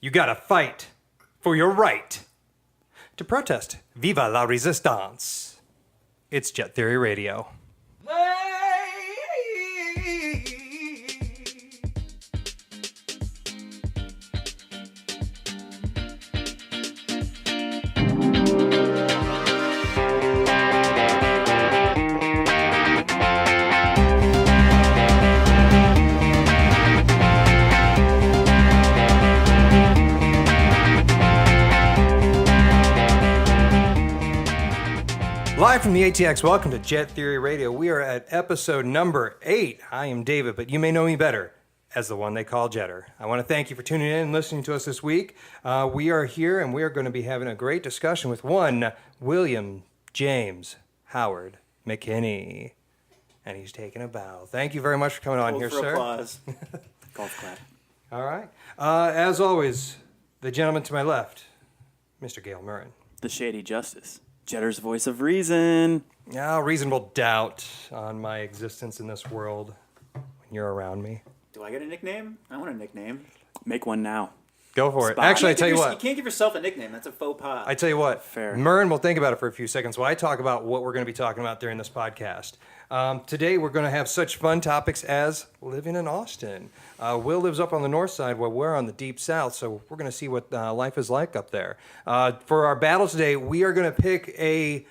You gotta fight for your right to protest. Viva la resistance. It's Jett Theory Radio. Live from the ATX, welcome to Jett Theory Radio. We are at episode number 8. I am David, but you may know me better as the one they call Jetter. I want to thank you for tuning in and listening to us this week. We are here and we are going to be having a great discussion with one William James Howard McKinney. And he's taking a bow. Thank you very much for coming on here, sir. Applause. Golf clap. All right. As always, the gentleman to my left, Mr. Gail Murrin. The Shady Justice. Jetter's voice of reason. Now, reasonable doubt on my existence in this world when you're around me. Do I get a nickname? I want a nickname. Make one now. Go for it. Spot. Actually, I tell you You what. can't give yourself a nickname. That's a faux pas. I tell you what. Fair. Murrin will think about it for a few seconds while I talk about what we're going to be talking about during this podcast. Today, we're going to have such fun topics as living in Austin. Will lives up on the north side while we're on the deep south, so we're going to see what life is like up there. For our battle today, we are going to pick a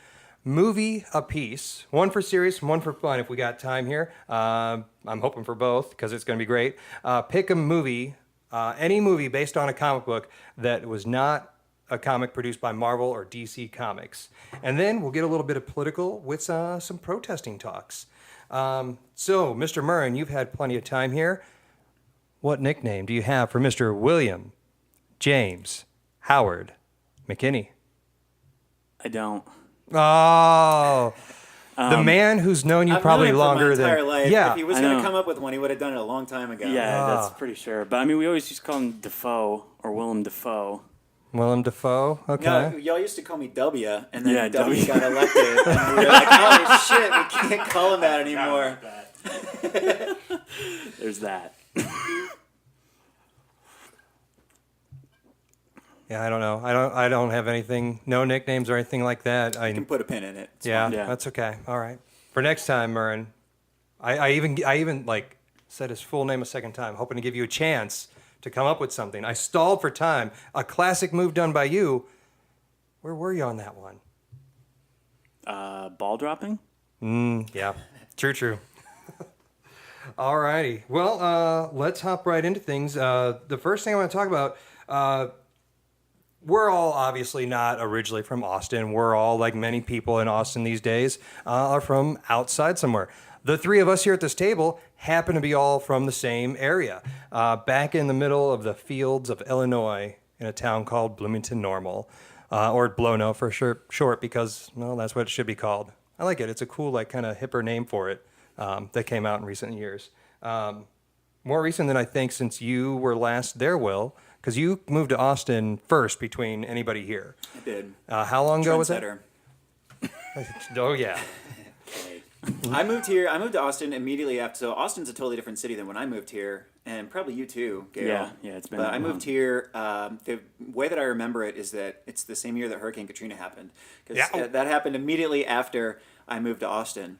movie apiece, one for serious, one for fun if we got time here. I'm hoping for both because it's going to be great. Pick a movie, any movie based on a comic book that was not a comic produced by Marvel or DC Comics. And then we'll get a little bit of political with some protesting talks. So, Mr. Murrin, you've had plenty of time here. What nickname do you have for Mr. William James Howard McKinney? I don't. Oh, the man who's known you I've probably known him longer for my entire than life. yeah. If he was I going know. to come up with one, he would have done it a long time ago. Yeah, that's pretty sure. But I mean, we always used to call him Defoe or Willem Dafoe. Willem Dafoe. Okay. No, y'all used to call me W, and then Yeah, W W. got elected, and we were like, "Oh shit, we can't call him that anymore." There's that. Yeah, I don't know. I don't have anything. No nicknames or anything like that. You can put a pin in it. It's Yeah, fine. Yeah. that's okay. All right. For next time, Murrin, I even like said his full name a second time, hoping to give you a chance to come up with something. I stalled for time. A classic move done by you. Where were you on that one? Ball dropping? Yeah, true. All righty. Well, let's hop right into things. The first thing I want to talk about, we're all obviously not originally from Austin. We're all, like many people in Austin these days, are from outside somewhere. The three of us here at this table happen to be all from the same area, back in the middle of the fields of Illinois in a town called Bloomington Normal, or Blono for short because, well, that's what it should be called. I like it. It's a cool, like, kind of hipper name for it that came out in recent years. More recent than I think since you were last there, Will, because you moved to Austin first between anybody here. I did. How long ago was that? Trendsetter. Oh, yeah. I moved here. I moved to Austin immediately after. So Austin's a totally different city than when I moved here, and probably you too, Gail. Yeah, it's been. But I moved here. The way that I remember it is that it's the same year that Hurricane Katrina happened, because Yeah. that happened immediately after I moved to Austin.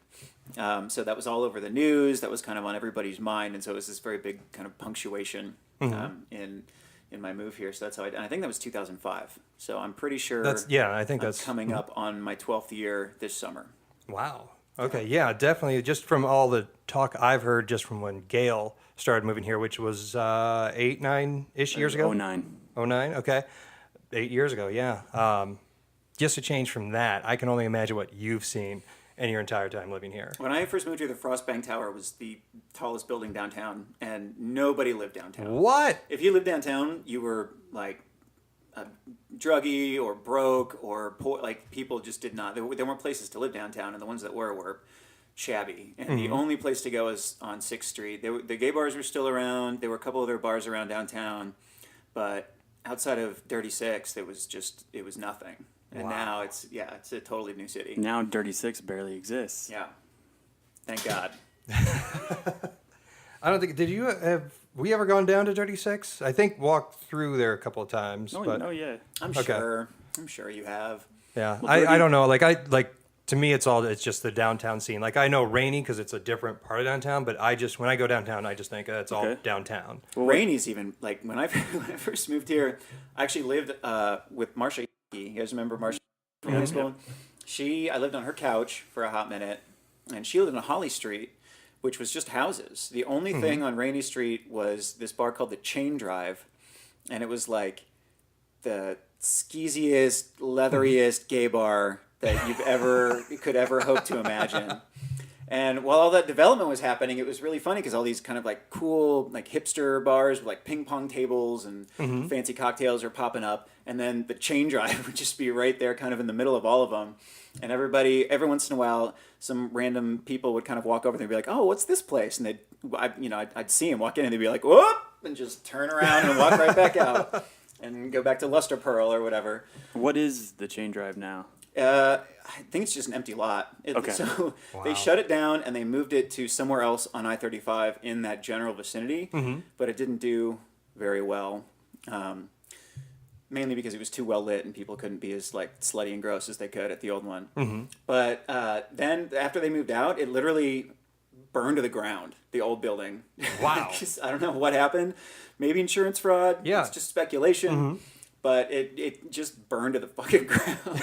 So that was all over the news. That was kind of on everybody's mind, and so it was this very big kind of punctuation in my move here. So that's how and I think that was 2005. So I'm pretty sure. I think that's coming up on my 12th year this summer. Wow. Okay, yeah, definitely. Just from all the talk I've heard, just from when Gail started moving here, which was 8, 9-ish years ago. 09. 09, okay. 8 years ago, yeah. Just a change from that, I can only imagine what you've seen in your entire time living here. When I first moved here, the Frostbank Tower was the tallest building downtown, and nobody lived downtown. What? If you lived downtown, you were like a druggie or broke or poor. Like, people just did not. There weren't places to live downtown, and the ones that were shabby. And the only place to go is on 6th Street. The gay bars were still around. There were a couple other bars around downtown, but outside of Dirty Six, it was nothing. And now it's a totally new city. Now Dirty Six barely exists. Yeah. Thank God. I don't think. Did you have? We ever gone down to 36? I think walked through there a couple of times. No, but no, yeah. I'm Okay. sure. I'm sure you have. yeah, Well, I don't know. Like to me, it's just the downtown scene. Like I know Rainy because it's a different part of downtown, but when I go downtown, I just think it's all Okay. downtown. Well, Rainy's even like when I when I first moved here, I actually lived with Marsha. You guys remember Marsha from high school? I lived on her couch for a hot minute, and she lived on Holly Street, which was just houses. The only thing on Rainy Street was this bar called the Chain Drive, and it was like the skeeziest, leatheriest gay bar that you could ever hope to imagine. And while all that development was happening, it was really funny because all these kind of like cool, like hipster bars with like ping pong tables and fancy cocktails are popping up. And then the Chain Drive would just be right there kind of in the middle of all of them. And every once in a while, some random people would kind of walk over and they'd be like, "Oh, what's this place?" And I'd see them walk in and they'd be like, "Whoop!" and just turn around and walk right back out and go back to Luster Pearl or whatever. what is the Chain Drive now? I think it's just an empty lot. Okay. So Wow. they shut it down and they moved it to somewhere else on I-35 in that general vicinity, but it didn't do very well. Mainly because it was too well lit and people couldn't be as like slutty and gross as they could at the old one. But then after they moved out, it literally burned to the ground, the old building. Wow. I don't know what happened. Maybe insurance fraud. Yeah. It's just speculation. But it just burned to the fucking ground.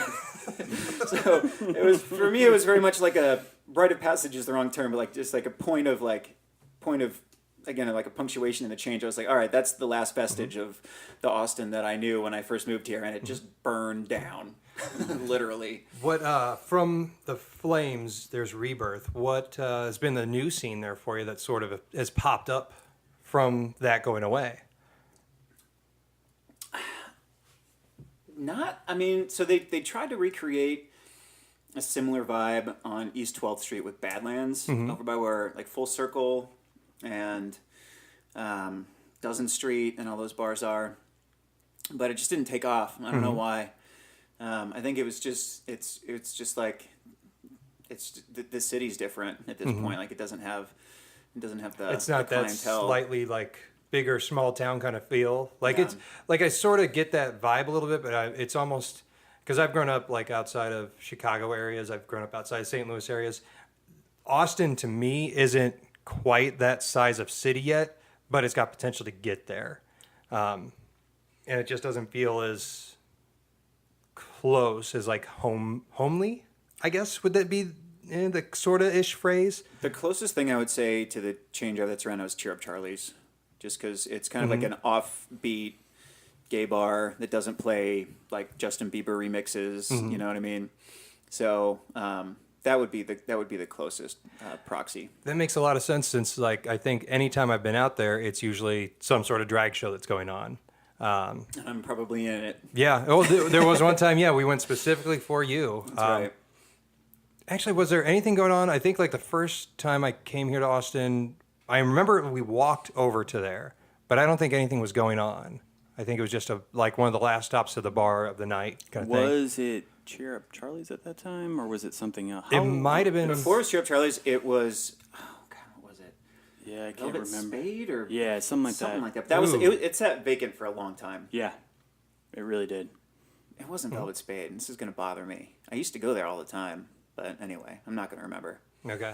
So for me it was very much like a rite of passage is the wrong term, but like just like a point of again like a punctuation in the change. I was like, all right, that's the last vestige of the Austin that I knew when I first moved here, and it just burned down, literally. What from the flames? There's rebirth. What has been the new scene there for you that sort of has popped up from that going away? So they tried to recreate a similar vibe on East 12th Street with Badlands, over by where like Full Circle and Dozen Street and all those bars are, but it just didn't take off. I don't know why. I think it was just it's just like the city's different at this point. Like it doesn't have the It's not the that clientele. slightly like bigger small town kind of feel. Like Yeah. it's like I sort of get that vibe a little bit, but it's almost because I've grown up like outside of Chicago areas. I've grown up outside of St. Louis areas. Austin to me isn't quite that size of city yet, but it's got potential to get there, and it just doesn't feel as close as like homely. I guess would that be the sort of ish phrase? The closest thing I would say to the Chain Drive that's around now is Cheer Up Charlie's, just because it's kind of like an offbeat gay bar that doesn't play like Justin Bieber remixes. You know what I mean? So that would be the closest proxy. That makes a lot of sense since, like, I think anytime I've been out there, it's usually some sort of drag show that's going on. I'm probably in it. Yeah. Oh, there was one time, yeah, we went specifically for you. That's right. Actually, was there anything going on? I think, like, the first time I came here to Austin, I remember we walked over to there, but I don't think anything was going on. I think it was just like one of the last stops to the bar of the night kind of thing. Was it Cheer Up Charlie's at that time, or was it something else? It might have been. Before it was Cheer Up Charlie's, it was what was it? Yeah, I can't Velvet remember. Spade or Yeah, something like something that. like that. That was Ooh. it sat vacant for a long time. Yeah, it really did. It wasn't Velvet Spade, and this is going to bother me. I used to go there all the time, but anyway, I'm not going to remember. Okay.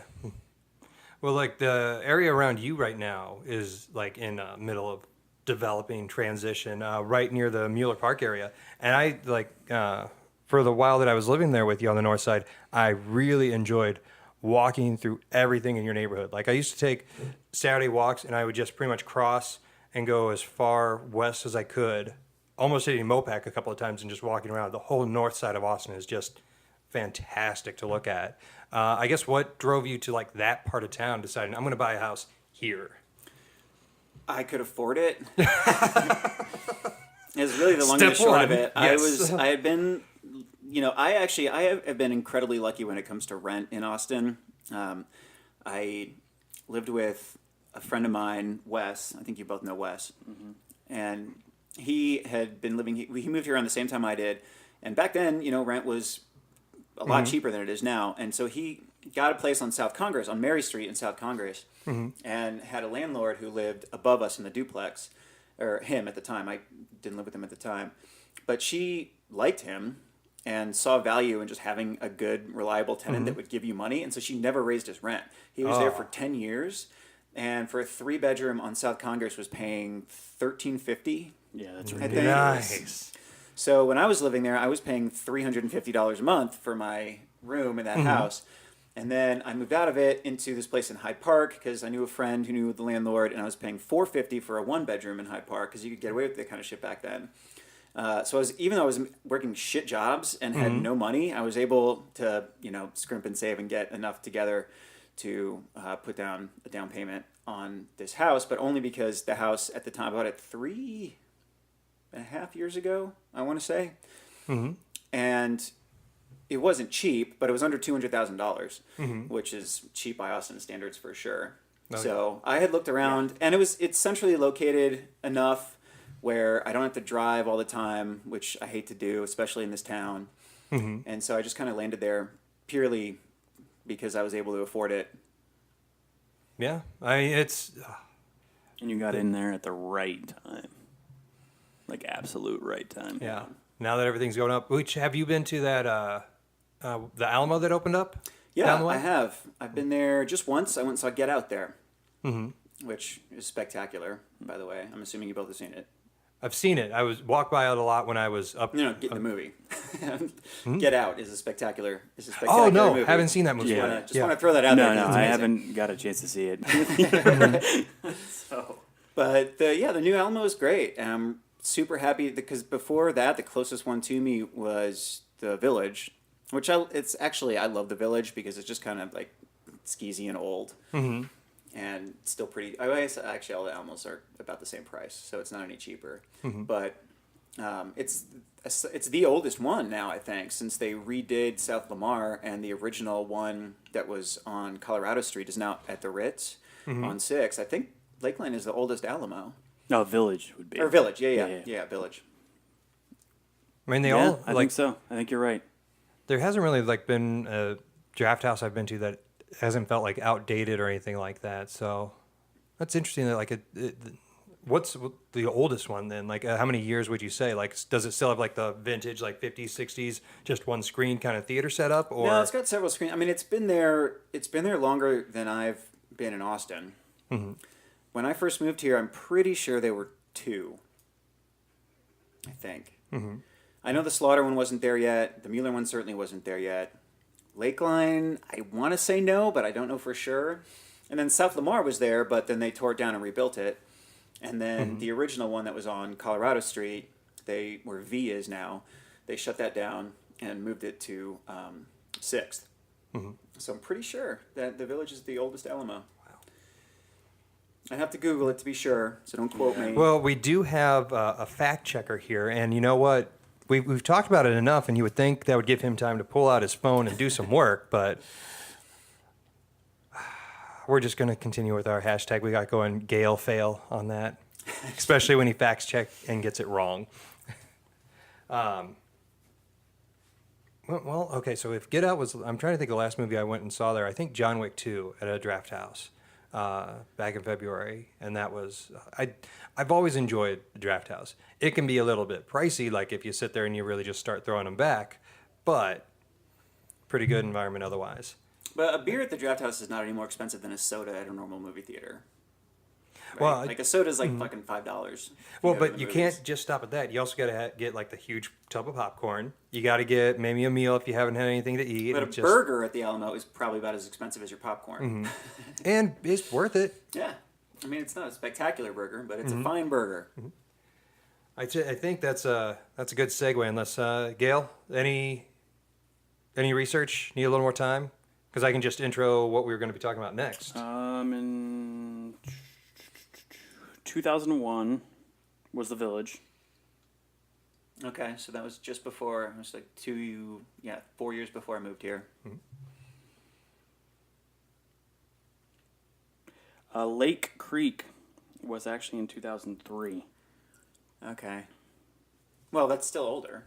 Well, like the area around you right now is like in the middle of developing transition, right near the Mueller Park area. And I for the while that I was living there with you on the north side, I really enjoyed walking through everything in your neighborhood. Like I used to take Saturday walks and I would just pretty much cross and go as far west as I could, almost hitting Mopac a couple of times and just walking around. The whole north side of Austin is just fantastic to look at. I guess what drove you to like that part of town deciding I'm going to buy a house here? I could afford it. Is really the long and the Step short of one, it. yes. I had been, I have been incredibly lucky when it comes to rent in Austin. I lived with a friend of mine, Wes. I think you both know Wes. And he had been living, he moved here around the same time I did. And back then, rent was a lot cheaper than it is now. And so he got a place on South Congress, on Mary Street in South Congress, and had a landlord who lived above us in the duplex, or him at the time. I didn't live with him at the time. But she liked him and saw value in just having a good, reliable tenant that would give you money. And so she never raised his rent. He was there for 10 years. And for a 3-bedroom on South Congress was paying $13.50. Yeah, that's I right. think. Nice. So when I was living there, I was paying $350 a month for my room in that house. And then I moved out of it into this place in Hyde Park because I knew a friend who knew the landlord, and I was paying $450 for a 1-bedroom in Hyde Park because you could get away with that kind of shit back then. So even though I was working shit jobs and had no money, I was able to, scrimp and save and get enough together to put down a down payment on this house, but only because the house at the time, I bought it 3.5 years ago, I want to say. And it wasn't cheap, but it was under $200,000, which is cheap by Austin standards for sure. Okay. So I had looked around, and it's centrally located enough where I don't have to drive all the time, which I hate to do, especially in this town. And so I just kind of landed there purely because I was able to afford it. Yeah, it's. And you got in there at the right time. Like, absolute right time. Yeah. Now that everything's going up, which have you been to that the Alamo that opened up? Yeah, I have. I've been there just once. I went and saw Get Out there, which is spectacular, by the way. I'm assuming you both have seen it. I've seen it. I walked by it a lot when I was up. Get the movie. Get Out is a spectacular. Oh no, movie. haven't seen that movie. Just want to throw that out there. No, It's I amazing. haven't got a chance to see it. But the new Alamo is great. And I'm super happy because before that, the closest one to me was the Village, which I love the Village because it's just kind of like skeezy and old. And still pretty. I guess actually all the Alamos are about the same price, so it's not any cheaper. But it's the oldest one now, I think, since they redid South Lamar, and the original one that was on Colorado Street is now at the Ritz on 6. I think Lakeland is the oldest Alamo. No, Village would be. Or Village, yeah, Village. I mean, I think so. I think you're right. There hasn't really been a draft house I've been to that hasn't felt like outdated or anything like that. So that's interesting. That what's the oldest one then? How many years would you say? Does it still have the vintage 50s, 60s, just one screen kind of theater setup? Or No, it's got several screens. I mean, it's been there longer than I've been in Austin. When I first moved here, I'm pretty sure there were 2. I think. I know the Slaughter one wasn't there yet. The Mueller one certainly wasn't there yet. Lakeline, I want to say no, but I don't know for sure. And then South Lamar was there, but then they tore it down and rebuilt it. And then the original one that was on Colorado Street, where V is now, they shut that down and moved it to 6th. So I'm pretty sure that the Village is the oldest Alamo. I have to Google it to be sure, so don't quote me. Well, we do have a fact checker here, and you know what? We've talked about it enough, and you would think that would give him time to pull out his phone and do some work, but we're just going to continue with our hashtag. We got going Gale fail on that, especially when he facts check and gets it wrong. Well, okay, so if Get Out was, I'm trying to think of the last movie I went and saw there. I think John Wick 2 at a draft house back in February, and that was, I've always enjoyed the draft house. It can be a little bit pricey, if you sit there and you really just start throwing them back, but pretty good environment otherwise. But a beer at the draft house is not any more expensive than a soda at a normal movie theater. Right? Well, a soda's fucking $5. Well, but you can't just stop at that. You also got to get the huge tub of popcorn. You got to get maybe a meal if you haven't had anything to eat. But burger at the Alamo is probably about as expensive as your popcorn. And it's worth it. Yeah. I mean, it's not a spectacular burger, but it's a fine burger. I think that's a good segue. Unless Gail, any research? Need a little more time? Because I can just intro what we were going to be talking about next. In 2001 was The Village. Okay, so that was just before, it was 4 years before I moved here. Lake Creek was actually in 2003. Okay. Well, that's still older.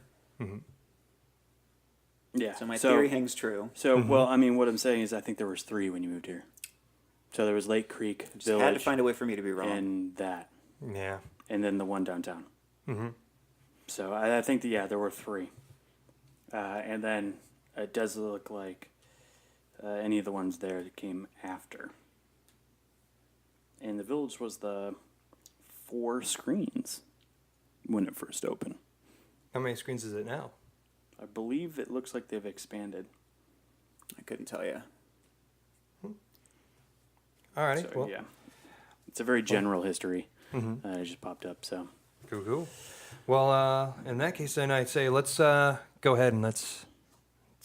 Yeah. So my theory hangs true. So, well, I mean, what I'm saying is I think there was 3 when you moved here. So there was Lake Creek Just Village. had to find a way for me to be wrong. And that. Yeah. And then the one downtown. Mm-hmm. So I think that, there were 3. And then it does look like any of the ones there that came after. And the Village was the 4 screens when it first opened. How many screens is it now? I believe it looks like they've expanded. I couldn't tell you. All righty. So, well, yeah. It's a very general history. It just popped up, so. cool. Well, in that case, then I'd say let's go ahead and let's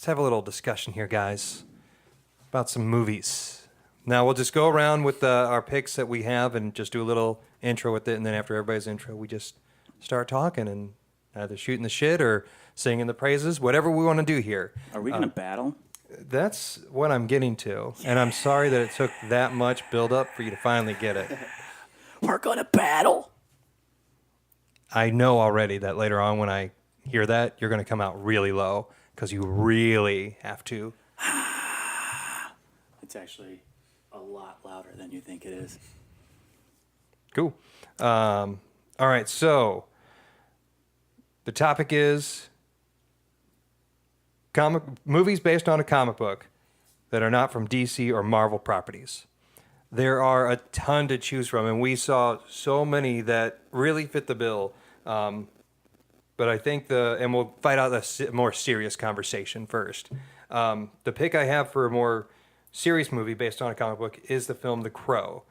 have a little discussion here, guys, about some movies. Now we'll just go around with our picks that we have and just do a little intro with it, and then after everybody's intro, we just start talking and either shooting the shit or singing the praises, whatever we want to do here. Are we going to battle? That's what I'm getting to, and I'm sorry that it took that much build up for you to finally get it. We're going to battle. I know already that later on when I hear that, you're going to come out really low because you really have to. It's actually a lot louder than you think it is. Cool. All right, so the topic is movies based on a comic book that are not from DC or Marvel properties. There are a ton to choose from, and we saw so many that really fit the bill. But I think and we'll fight out a more serious conversation first. The pick I have for a more serious movie based on a comic book is the film The Crow.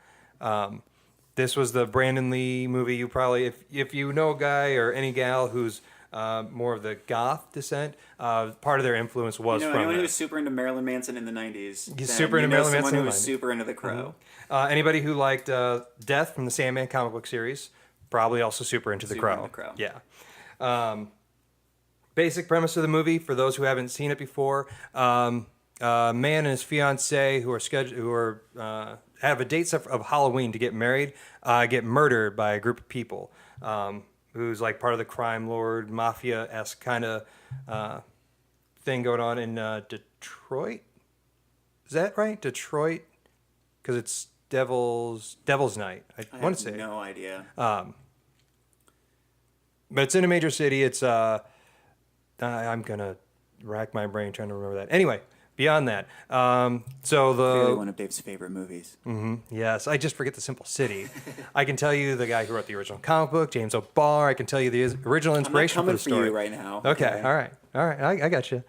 This was the Brandon Lee movie. You probably, if you know a guy or any gal who's more of the goth descent, part of their influence was from anyone that. who was super into Marilyn Manson in the 90s. He's super into Marilyn Manson Someone in who the was 90s. super into The Crow. Anybody who liked Death from the Sandman comic book series, probably also super into The Super Crow. into The Crow. Yeah. Basic premise of the movie, for those who haven't seen it before, a man and his fiancée who have a date of Halloween to get married, get murdered by a group of people who's like part of the crime lord, mafia-esque kind of thing going on in Detroit. Is that right? Detroit? Because it's Devil's Night. I want to say. No idea. But it's in a major city. It's I'm gonna rack my brain trying to remember that. Anyway, beyond that, Clearly one of Dave's favorite movies. yes, I just forget the simple city. I can tell you the guy who wrote the original comic book, James O'Barr. I can tell you the original inspiration I'm not for coming the story. you right now. Okay, all right, I got you.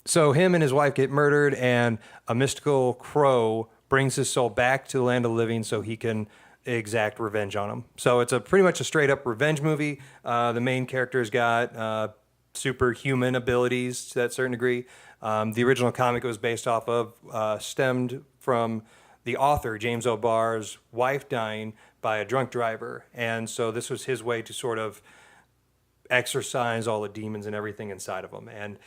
So him and his wife get murdered, and a mystical crow brings his soul back to the land of the living so he can exact revenge on him. So it's pretty much a straight up revenge movie. The main character's got superhuman abilities to that certain degree. The original comic it was based off of stemmed from the author, James O'Barr's wife dying by a drunk driver. And so this was his way to sort of exorcise all the demons and everything inside of him. And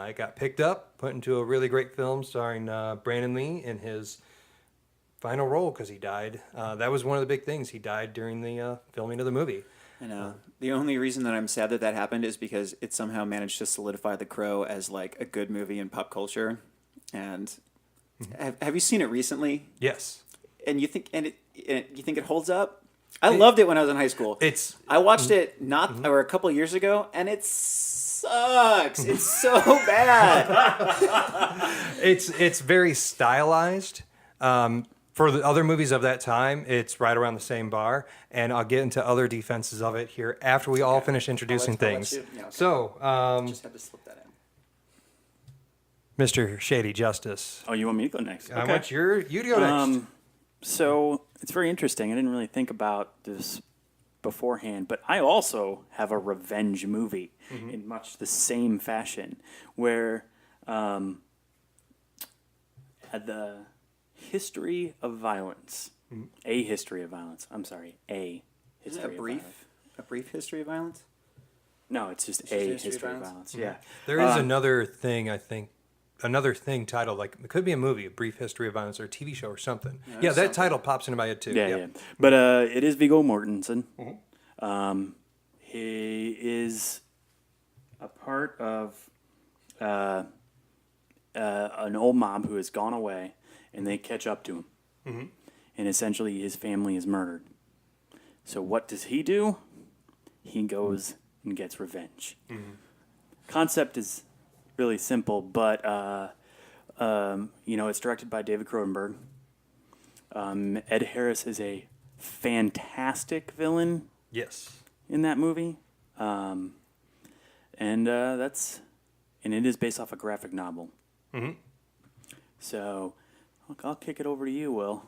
it got picked up, put into a really great film starring Brandon Lee in his final role because he died. That was one of the big things. He died during the filming of the movie. I know. The only reason that I'm sad that happened is because it somehow managed to solidify The Crow as like a good movie in pop culture. And have you seen it recently? Yes. And you think you think it holds up? I loved it when I was in high school. I watched it or a couple of years ago, and it sucks. It's so bad. It's very stylized. For the other movies of that time, it's right around the same bar, and I'll get into other defenses of it here after we all finish introducing I'll let things. you- yeah, okay. So, Just had to slip that in. Mr. Shady Justice, Oh, you want me to go next? I want you to go next. So it's very interesting. I didn't really think about this beforehand, but I also have a revenge movie in much the same fashion, where the history of violence, a history of violence. I'm sorry, a Isn't history it of violence. a brief history of violence? No, it's just just a a history of history of violence? violence. Yeah. There is another thing, I think, another thing titled, like, it could be a movie, A Brief History of Violence, or a TV show or something. Yeah, that something. title pops into my head too. Yeah. But it is Viggo Mortensen. He is a part of an old mob who has gone away, and they catch up to him. And essentially his family is murdered. So what does he do? He goes and gets revenge. Concept is really simple, but it's directed by David Cronenberg. Ed Harris is a fantastic villain Yes. in that movie, and it is based off a graphic novel. So I'll kick it over to you, Will.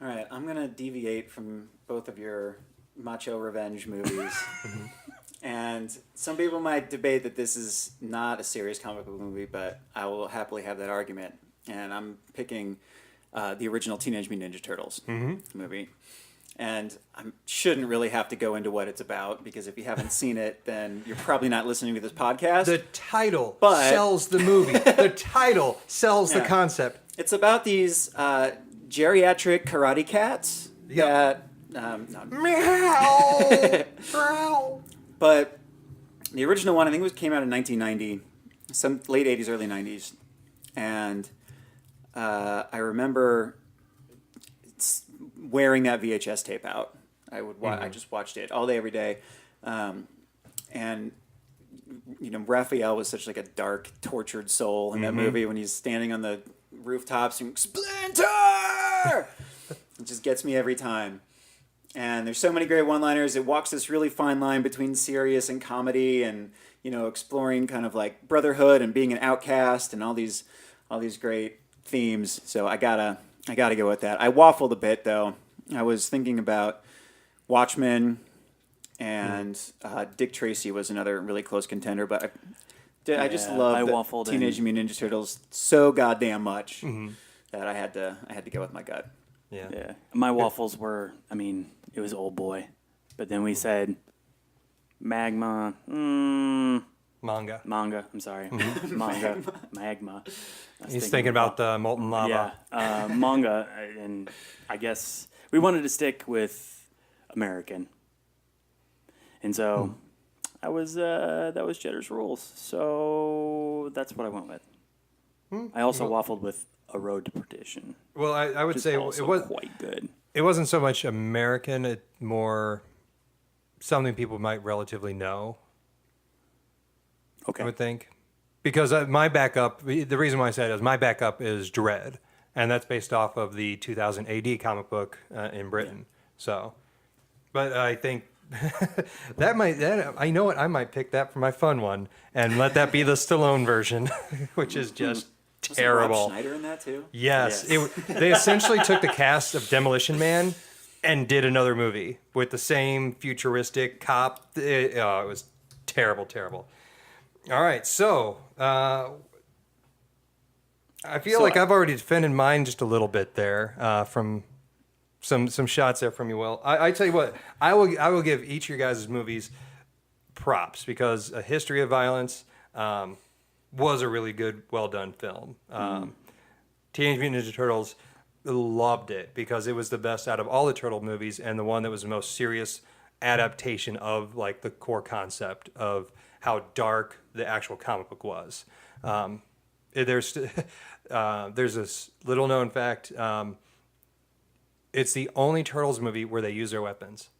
All right, I'm going to deviate from both of your macho revenge movies. And some people might debate that this is not a serious comic book movie, but I will happily have that argument. And I'm picking the original Teenage Mutant Ninja Turtles movie. And I shouldn't really have to go into what it's about, because if you haven't seen it, then you're probably not listening to this podcast. The title But- sells the movie. The title sells the Yeah. concept. It's about these geriatric karate cats Yep. that... Meow. Meow. But the original one, I think came out in 1990, some late 80s, early 90s. And I remember wearing that VHS tape out. I just watched it all day, every day. And Raphael was such like a dark, tortured soul in that movie when he's standing on the rooftops and Splinter! It just gets me every time. And there's so many great one-liners. It walks this really fine line between serious and comedy, and exploring kind of like brotherhood and being an outcast and all these great themes. So I gotta go with that. I waffled a bit though. I was thinking about Watchmen, and Dick Tracy was another really close contender, but I just I love waffled Teenage in. Mutant Ninja Turtles so goddamn much that I had to go with my gut. Yeah, my waffles were, it was Old Boy, but then we said magma, Manga. manga. I'm sorry, manga, magma. I was He's thinking about the molten lava. yeah, manga, and I guess we wanted to stick with American, and so that was Jetter's rules. So that's what I went with. I also waffled with A Road to Perdition. Well, I would Which say is it also was. quite good. It wasn't so much American; it more something people might relatively know. Okay. I would think, because my backup. The reason why I said it is my backup is Dread, and that's based off of the 2000 AD comic book in Britain. So, but I think I know what I might pick that for my fun one and let that be the Stallone version, which is just terrible. Rob Schneider in that too? Yes, Yes. They essentially took the cast of Demolition Man and did another movie with the same futuristic cop. It was terrible, terrible. All right, so I feel like I've already defended mine just a little bit there from some shots there from you, Will. I tell you what, I will give each of your guys' movies props, because A History of Violence was a really good, well done film. Teenage Mutant Ninja Turtles, loved it because it was the best out of all the Turtle movies, and the one that was the most serious adaptation of like the core concept of how dark the actual comic book was. There's this little known fact. It's the only Turtles movie where they use their weapons.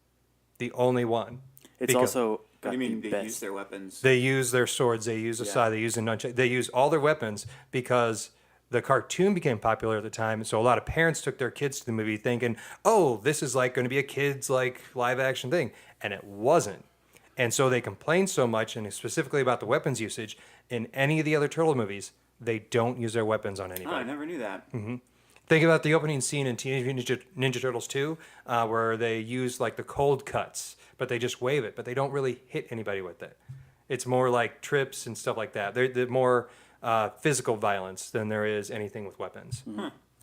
The only one. It's Because also What got do you mean the they best. use their weapons? they use their swords, they use a scythe, they use a nunchuck, they use all their weapons because the cartoon became popular at the time. So a lot of parents took their kids to the movie thinking, oh, this is like going to be a kid's like live action thing. And it wasn't. And so they complained so much, and specifically about the weapons usage, in any of the other Turtle movies, they don't use their weapons on Oh, anybody. I never knew that. Think about the opening scene in Teenage Mutant Ninja Turtles 2, where they use like the cold cuts, but they just wave it, but they don't really hit anybody with it. It's more like trips and stuff like that. They're more physical violence than there is anything with weapons.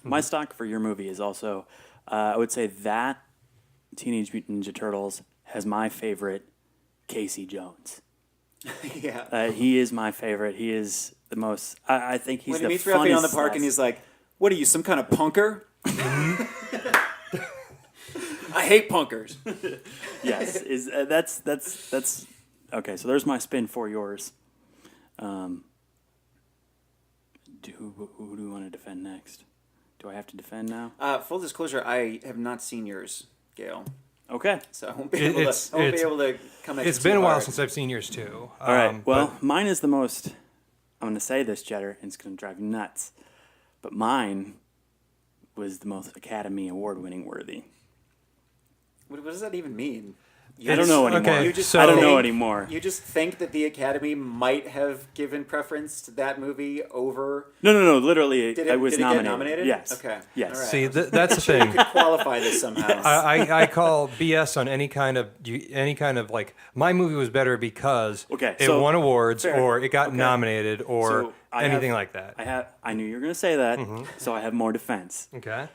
My stock for your movie is also, I would say that Teenage Mutant Ninja Turtles has my favorite Casey Jones. Yeah. He is my favorite. He is the most. I think he's When the he meets Raphael in the funnest park and he's like, "What are you, some kind of punker?" I hate punkers. yes, is that's okay. So there's my spin for yours. Who do we want to defend next? Do I have to defend now? Full disclosure, I have not seen yours, Gail. Okay. So I won't be able to come at you It's too been a while hard. since I've seen yours too. All right. Well, mine is the most. I'm going to say this, Jetter, and it's going to drive you nuts. But mine was the most Academy Award-winning worthy. What does that even mean? I don't know anymore. Okay, I don't know anymore. You just think that the Academy might have given preference to that movie over... No. Literally, Did I it, was did it nominated. get nominated? Yes. Okay. Yes. All right. See, that's the thing. You could qualify this somehow. I call BS on any kind of like my movie was better because Okay, it so- won awards fair. or it got Okay. nominated or So I anything have- like that. I knew you were going to say that, so I have more defense. Okay.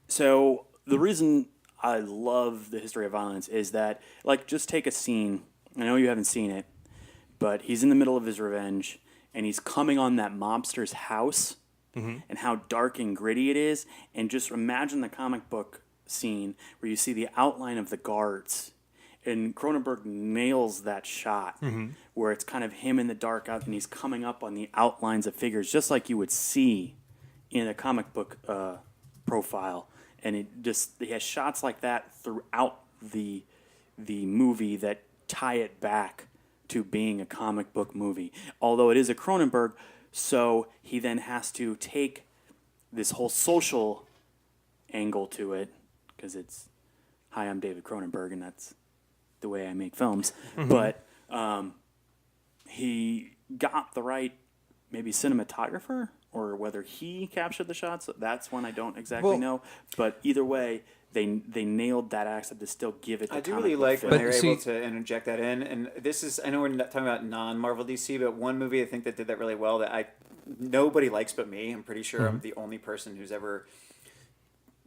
So the reason I love The History of Violence is that, like, just take a scene. I know you haven't seen it, but he's in the middle of his revenge, and he's coming on that mobster's house, and how dark and gritty it is. And just imagine the comic book scene where you see the outline of the guards. And Cronenberg nails that shot where it's kind of him in the dark out, and he's coming up on the outlines of figures, just like you would see in a comic book profile. And he has shots like that throughout the movie that tie it back to being a comic book movie. Although it is a Cronenberg, so he then has to take this whole social angle to it, because it's, hi, I'm David Cronenberg, and that's the way I make films. But he got the right maybe cinematographer, or whether he captured the shots, that's one I don't exactly know. But either way, they nailed that accent to still give it the I do comic really book like feel. when they're able to interject that in. And this is, I know we're not talking about non-Marvel DC, but one movie I think that did that really well that nobody likes but me. I'm pretty sure I'm the only person who's ever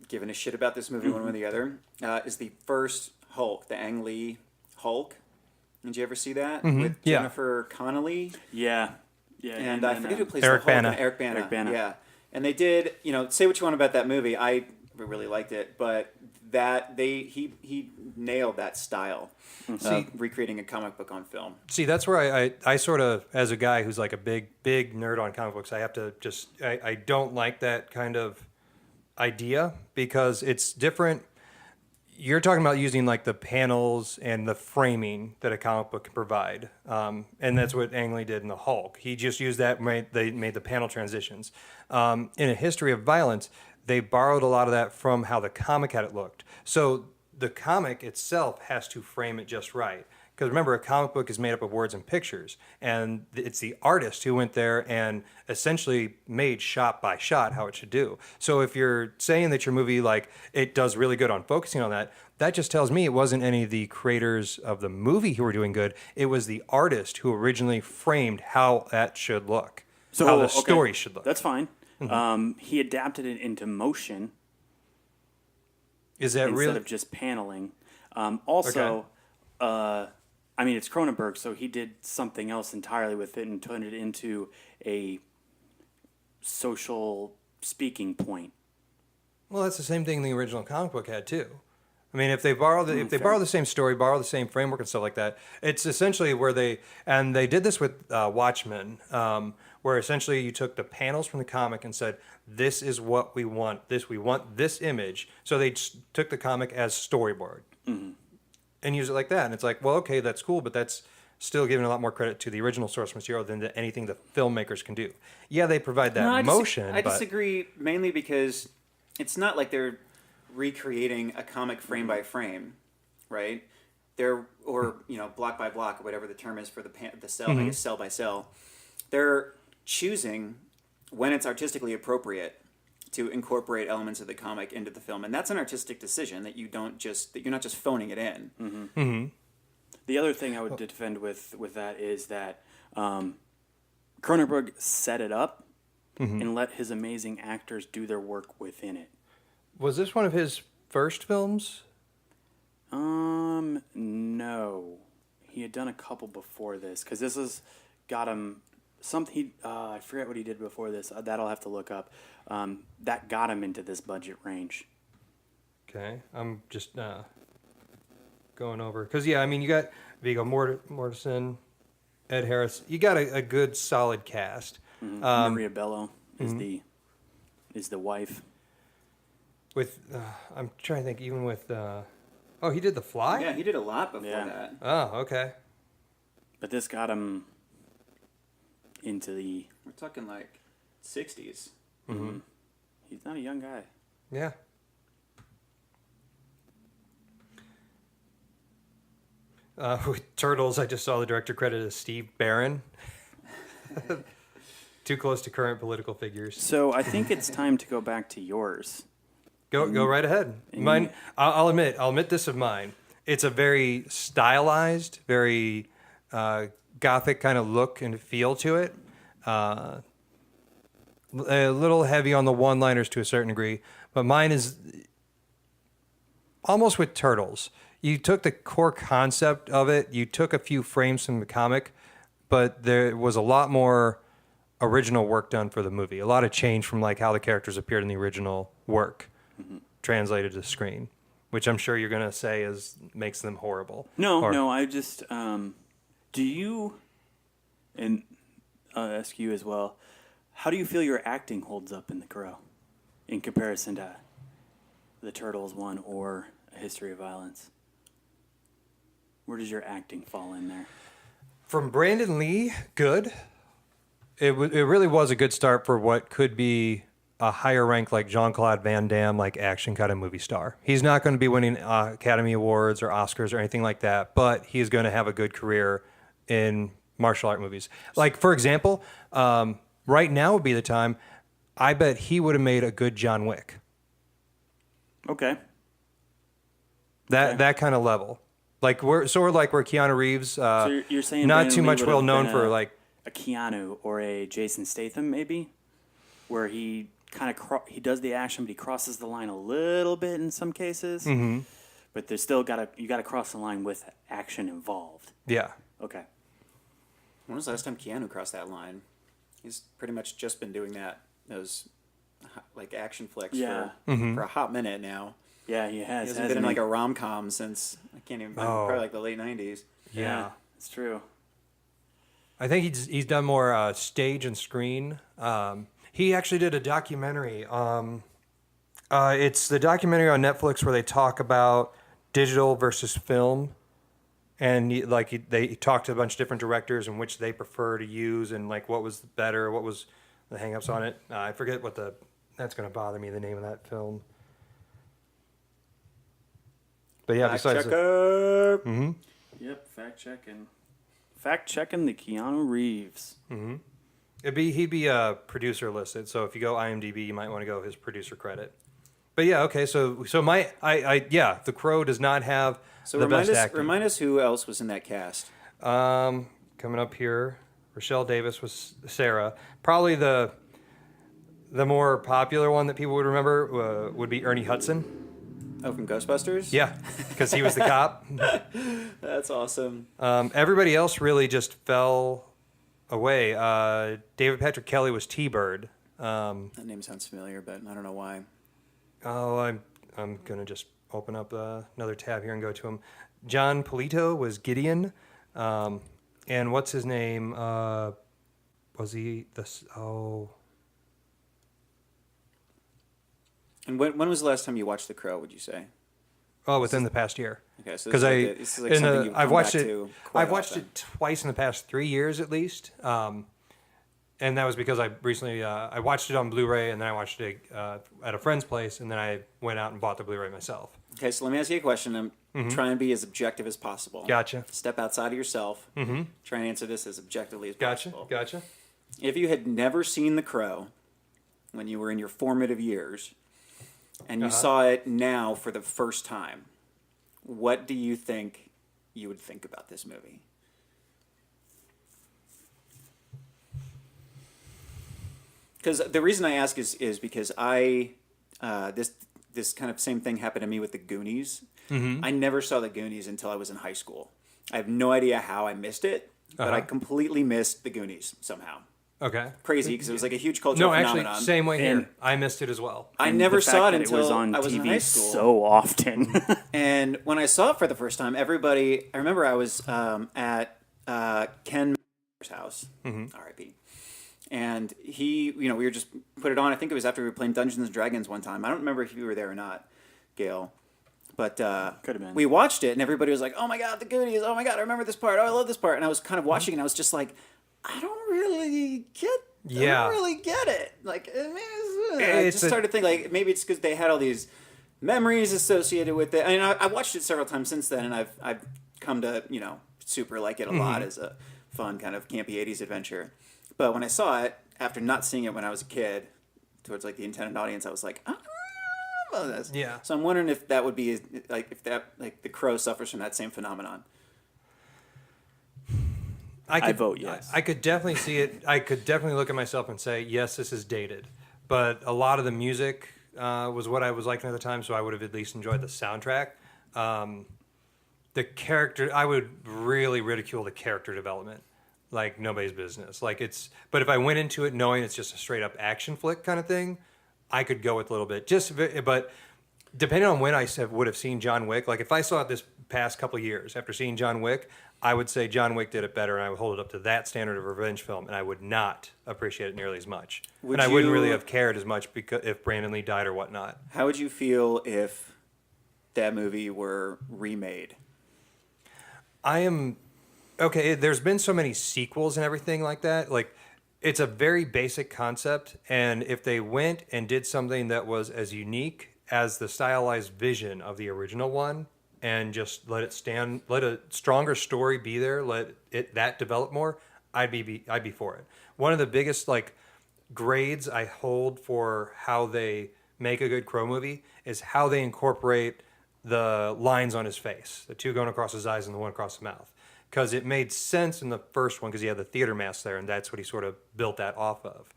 given a shit about this movie one way or the other, is the first Hulk, the Ang Lee Hulk. Did you ever see that? With Yeah. Jennifer Connelly? Yeah. And I forget who plays Eric the Hulk. Bana. Eric Bana. Eric Bana. Yeah. And they did, say what you want about that movie. I really liked it, but he nailed that style of recreating a comic book on film. See, that's where I sort of, as a guy who's like a big nerd on comic books, I have to just, I don't like that kind of idea because it's different. You're talking about using like the panels and the framing that a comic book can provide. And that's what Ang Lee did in the Hulk. He just used that, they made the panel transitions. In A History of Violence, they borrowed a lot of that from how the comic had it looked. So the comic itself has to frame it just right. Because remember, a comic book is made up of words and pictures, and it's the artist who went there and essentially made shot by shot how it should do. So if you're saying that your movie, like, it does really good on focusing on that, that just tells me it wasn't any of the creators of the movie who were doing good. It was the artist who originally framed how that should look, how the story should look. That's fine. He adapted it into motion Is that instead really? of just paneling. I mean, it's Cronenberg, so he did something else entirely with it and turned it into a social speaking point. Well, that's the same thing the original comic book had too. I mean, if they borrow the same story, borrow the same framework and stuff like that, it's essentially where they did this with Watchmen, where essentially you took the panels from the comic and said, "This is what we want. We want this image." So they took the comic as storyboard and use it like that. And it's like, well, okay, that's cool, but that's still giving a lot more credit to the original source material than to anything the filmmakers can do. Yeah, they provide that motion. I disagree mainly because it's not like they're recreating a comic frame by frame, right? Or block by block, or whatever the term is for the cell, I guess cell by cell. They're choosing when it's artistically appropriate to incorporate elements of the comic into the film, and that's an artistic decision that you're not just phoning it in. The other thing I would defend with that is that Cronenberg set it up and let his amazing actors do their work within it. Was this one of his first films? No. He had done a couple before this, because this has got him something. I forget what he did before this. That I'll have to look up. That got him into this budget range. Okay, I'm just going over because I mean you got Viggo Mortensen, Ed Harris. You got a good solid cast. Maria Bello is the wife. With I'm trying to think. Even with oh, he did The Fly. Yeah, he did a lot before Yeah. that. Oh, okay. But this got him into the... We're talking like 60s. He's not a young guy. Yeah. With Turtles, I just saw the director credit as Steve Barron. Too close to current political figures. So I think it's time to go back to yours. Go right ahead. Mine. I'll admit this of mine. It's a very stylized, very gothic kind of look and feel to it. A little heavy on the one-liners to a certain degree, but mine is almost with Turtles. You took the core concept of it, you took a few frames from the comic, but there was a lot more original work done for the movie. A lot of change from like how the characters appeared in the original work, translated to screen, which I'm sure you're going to say makes them horrible. No, I just... do you... And I'll ask you as well. How do you feel your acting holds up in The Crow in comparison to the Turtles one or A History of Violence? Where does your acting fall in there? From Brandon Lee, good. It really was a good start for what could be a higher rank like Jean-Claude Van Damme, like action kind of movie star. He's not going to be winning Academy Awards or Oscars or anything like that, but he's going to have a good career in martial art movies. Like, for example, right now would be the time. I bet he would have made a good John Wick. Okay. That kind of level. Like we're like where Keanu Reeves. So you're saying not Brandon too Lee much would well have known been for like a Keanu or a Jason Statham, maybe, where he kind of he does the action, but he crosses the line a little bit in some cases. Mm-hmm. But there's still you gotta cross the line with action involved. yeah. Okay. When was the last time Keanu crossed that line? He's pretty much just been doing those like action flicks Yeah. for a hot minute now. Yeah, he has. He hasn't been in like a rom-com since, I can't even remember, probably like the late 90s. Yeah, it's true. I think he's done more stage and screen. He actually did a documentary. It's the documentary on Netflix where they talk about digital versus film, and they talked to a bunch of different directors and which they prefer to use and like what was better, what was the hang-ups on it. I forget that's going to bother me, the name of that film. But yeah, besides checker. Yep, fact checking the Keanu Reeves. he'd be producer listed. So if you go IMDb, you might want to go his producer credit. But yeah, okay. So The Crow does not have the best acting. Remind us who else was in that cast. Coming up here, Rochelle Davis was Sarah. Probably the more popular one that people would remember would be Ernie Hudson. Oh, from Ghostbusters? Yeah, because he was the cop. That's awesome. Everybody else really just fell away. David Patrick Kelly was T-Bird. That name sounds familiar, but I don't know why. Oh, I'm gonna just open up another tab here and go to him. John Polito was Gideon, and what's his name? Was he this? Oh. And when was the last time you watched The Crow, would you say? Oh, within the past year. Okay, so Because this is like something you've I've come watched back it. to quite I've watched often. it twice in the past 3 years at least, and that was because I recently I watched it on Blu-ray and then I watched it at a friend's place and then I went out and bought the Blu-ray myself. Okay, so let me ask you a question. I'm trying to be as objective as possible. Gotcha. Step outside of yourself. Try and answer this as objectively as Gotcha. possible. Gotcha. If you had never seen The Crow when you were in your formative years and you saw it now for the first time, what do you think you would think about this movie? Because the reason I ask is because this kind of same thing happened to me with the Goonies. I never saw the Goonies until I was in high school. I have no idea how I missed it, but I completely missed the Goonies somehow. Okay. Crazy, because it was like a huge cultural No, actually, phenomenon. same way And- here. I missed it as well. I And never the fact saw it that until was on I was TV in high school. so often. And when I saw it for the first time, I remember I was at Ken house, R.I.P. And he, we were just put it on. I think it was after we were playing Dungeons and Dragons one time. I don't remember if you were there or not, Gail. But Could have been. we watched it, and everybody was like, "Oh my god, the Goonies! Oh my god, I remember this part! Oh, I love this part!" And I was kind of watching, and I was just like, "I don't really get it." Like, I just started thinking, like, maybe it's because they had all these memories associated with it. I mean, I watched it several times since then, and I've come to super like it a lot as a fun kind of campy '80s adventure. But when I saw it after not seeing it when I was a kid, towards like the intended audience, I was like, I don't know about this. Yeah. So I'm wondering if that would be if The Crow suffers from that same phenomenon. I vote yes. I could definitely see it. I could definitely look at myself and say, yes, this is dated. But a lot of the music was what I was liking at the time, so I would have at least enjoyed the soundtrack. The character, I would really ridicule the character development like nobody's business. But if I went into it knowing it's just a straight up action flick kind of thing, I could go with a little bit. But depending on when I would have seen John Wick, like if I saw it this past couple of years after seeing John Wick, I would say John Wick did it better, and I would hold it up to that standard of revenge film, and I would not appreciate it nearly as much. I wouldn't really have cared as much if Brandon Lee died or whatnot. How would you feel if that movie were remade? Okay, there's been so many sequels and everything like that. Like, it's a very basic concept, and if they went and did something that was as unique as the stylized vision of the original one, and just let it stand, let a stronger story be there, let that develop more, I'd be for it. One of the biggest grades I hold for how they make a good Crow movie is how they incorporate the lines on his face, the two going across his eyes and the one across the mouth. Because it made sense in the first one because he had the theater mask there, and that's what he sort of built that off of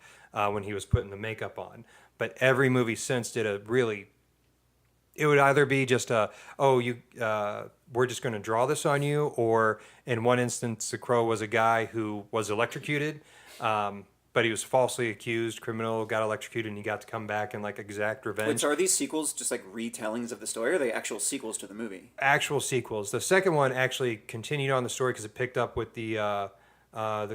when he was putting the makeup on. But every movie since did it would either be just we're just going to draw this on you, or in one instance, the Crow was a guy who was electrocuted, but he was falsely accused, criminal, got electrocuted, and he got to come back and exact revenge. Wait, so are these sequels just retellings of the story, or are they actual sequels to the movie? Actual sequels. The second one actually continued on the story because it picked up with the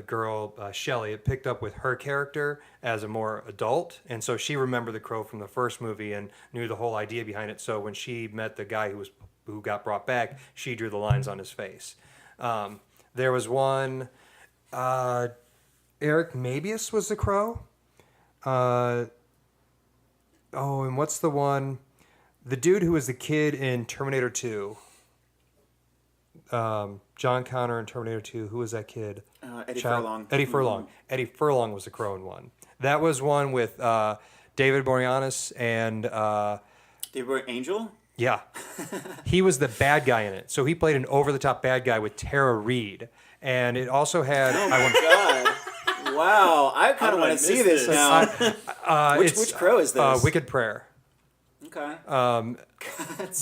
girl, Shelley. It picked up with her character as a more adult, and so she remembered the Crow from the first movie and knew the whole idea behind it. So when she met the guy who got brought back, she drew the lines on his face. There was one... Eric Mabius was the Crow. And what's the one? The dude who was the kid in Terminator 2. John Connor in Terminator 2. Who was that kid? Eddie Furlong. Eddie Furlong. Mm-hmm. Eddie Furlong was the Crow in one. That was one with David Boreanaz and... David Angel? Yeah. He was the bad guy in it. So he played an over-the-top bad guy with Tara Reid. And it also had... Oh, my God. Wow, I kind of want to see this now. Which Crow is this? Wicked Prayer. Okay.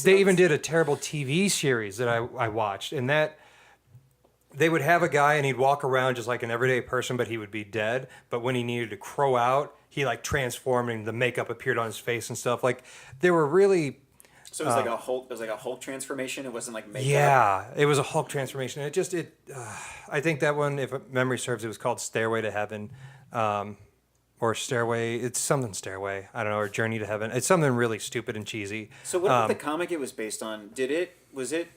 They even did a terrible TV series that I watched, and that they would have a guy and he'd walk around just like an everyday person, but he would be dead. But when he needed to crow out, he transformed and the makeup appeared on his face and stuff. They were really... So it was a Hulk. It was a Hulk transformation. It wasn't makeup. Yeah, it was a Hulk transformation. I think that one, if memory serves, it was called Stairway to Heaven, or Stairway. It's something Stairway. I don't know, or Journey to Heaven. It's something really stupid and cheesy. So what about the comic it was based on? Was it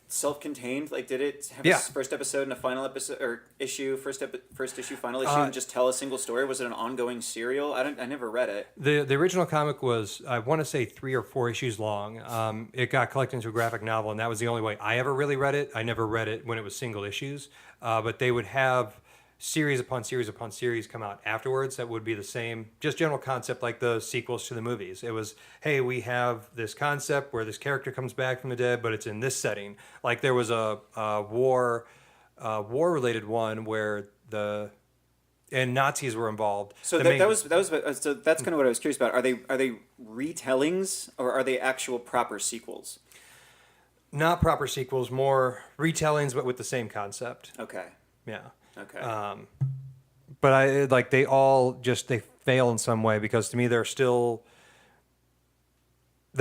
self-contained? Did it have its first episode and a final episode or issue, first issue, final issue, and just tell a single story? Was it an ongoing serial? I never read it. The original comic was, I want to say, 3 or 4 issues long. It got collected into a graphic novel, and that was the only way I ever really read it. I never read it when it was single issues, but they would have series upon series upon series come out afterwards that would be the same, just general concept like the sequels to the movies. It was, hey, we have this concept where this character comes back from the dead, but it's in this setting. There was a war-related one where Nazis were involved. So so that's kind of what I was curious about. Are they retellings or are they actual proper sequels? Not proper sequels, more retellings, but with the same concept. Okay. Yeah. Okay. But they all they fail in some way because to me they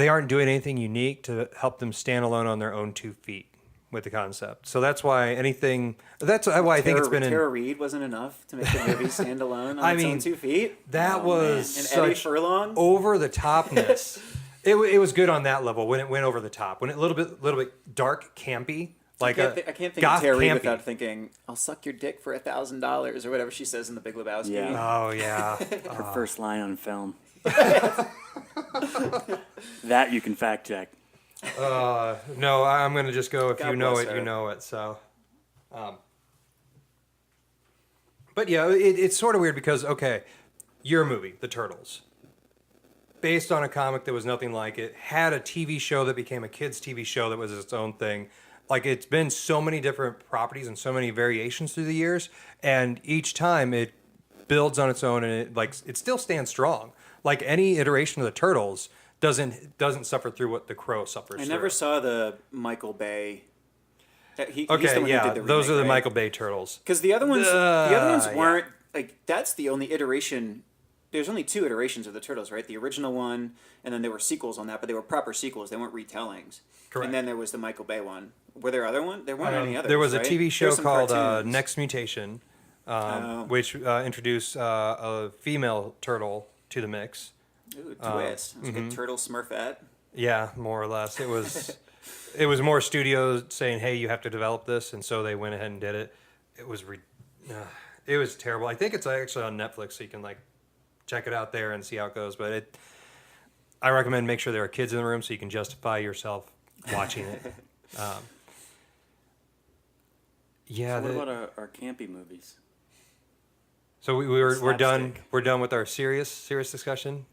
aren't doing anything unique to help them stand alone on their own 2 feet. with the concept. So that's why I think it's been Tara Reid wasn't enough to make the movie stand alone on its own 2 feet. That was And Eddie such Furlong. over the topness. It was good on that level when it went over the top. When it a little bit dark, campy. Like I can't think goth of Tara Reid campy. without thinking, "I'll suck your dick for $1,000" or whatever she says in The Big Lebowski. Yeah. Oh yeah. Her first line on film. That you can fact check. No, I'm gonna just go. If God you know bless it, her. you know it. So, but yeah, it's sort of weird because your movie, The Turtles, based on a comic that was nothing like it, had a TV show that became a kids' TV show that was its own thing. Like it's been so many different properties and so many variations through the years, and each time it builds on its own, and it still stands strong. Like any iteration of the Turtles doesn't suffer through what the Crow suffers. I through. never saw the Michael Bay. He's the Okay, one who yeah, did the those are remake, the right? Michael Bay Turtles. Because the other ones Yeah. weren't like. That's the only iteration. There's only 2 iterations of the Turtles, right? The original one, and then there were sequels on that, but they were proper sequels. They weren't retellings. Correct. And then there was the Michael Bay one. Were there other ones? There weren't any others. There was a right? TV show There's some called cartoons. Next Mutation, Oh. which introduced a female turtle to the mix. Ooh, twist. It's like a turtle Smurfette. Yeah, more or less. It was it was more studios saying, "Hey, you have to develop this," and so they went ahead and did it. It was it was terrible. I think it's actually on Netflix, so you can check it out there and see how it goes. But I recommend make sure there are kids in the room so you can justify yourself watching it. Yeah. So what about our campy movies? So we're done. Slapstick. We're done with our serious discussion.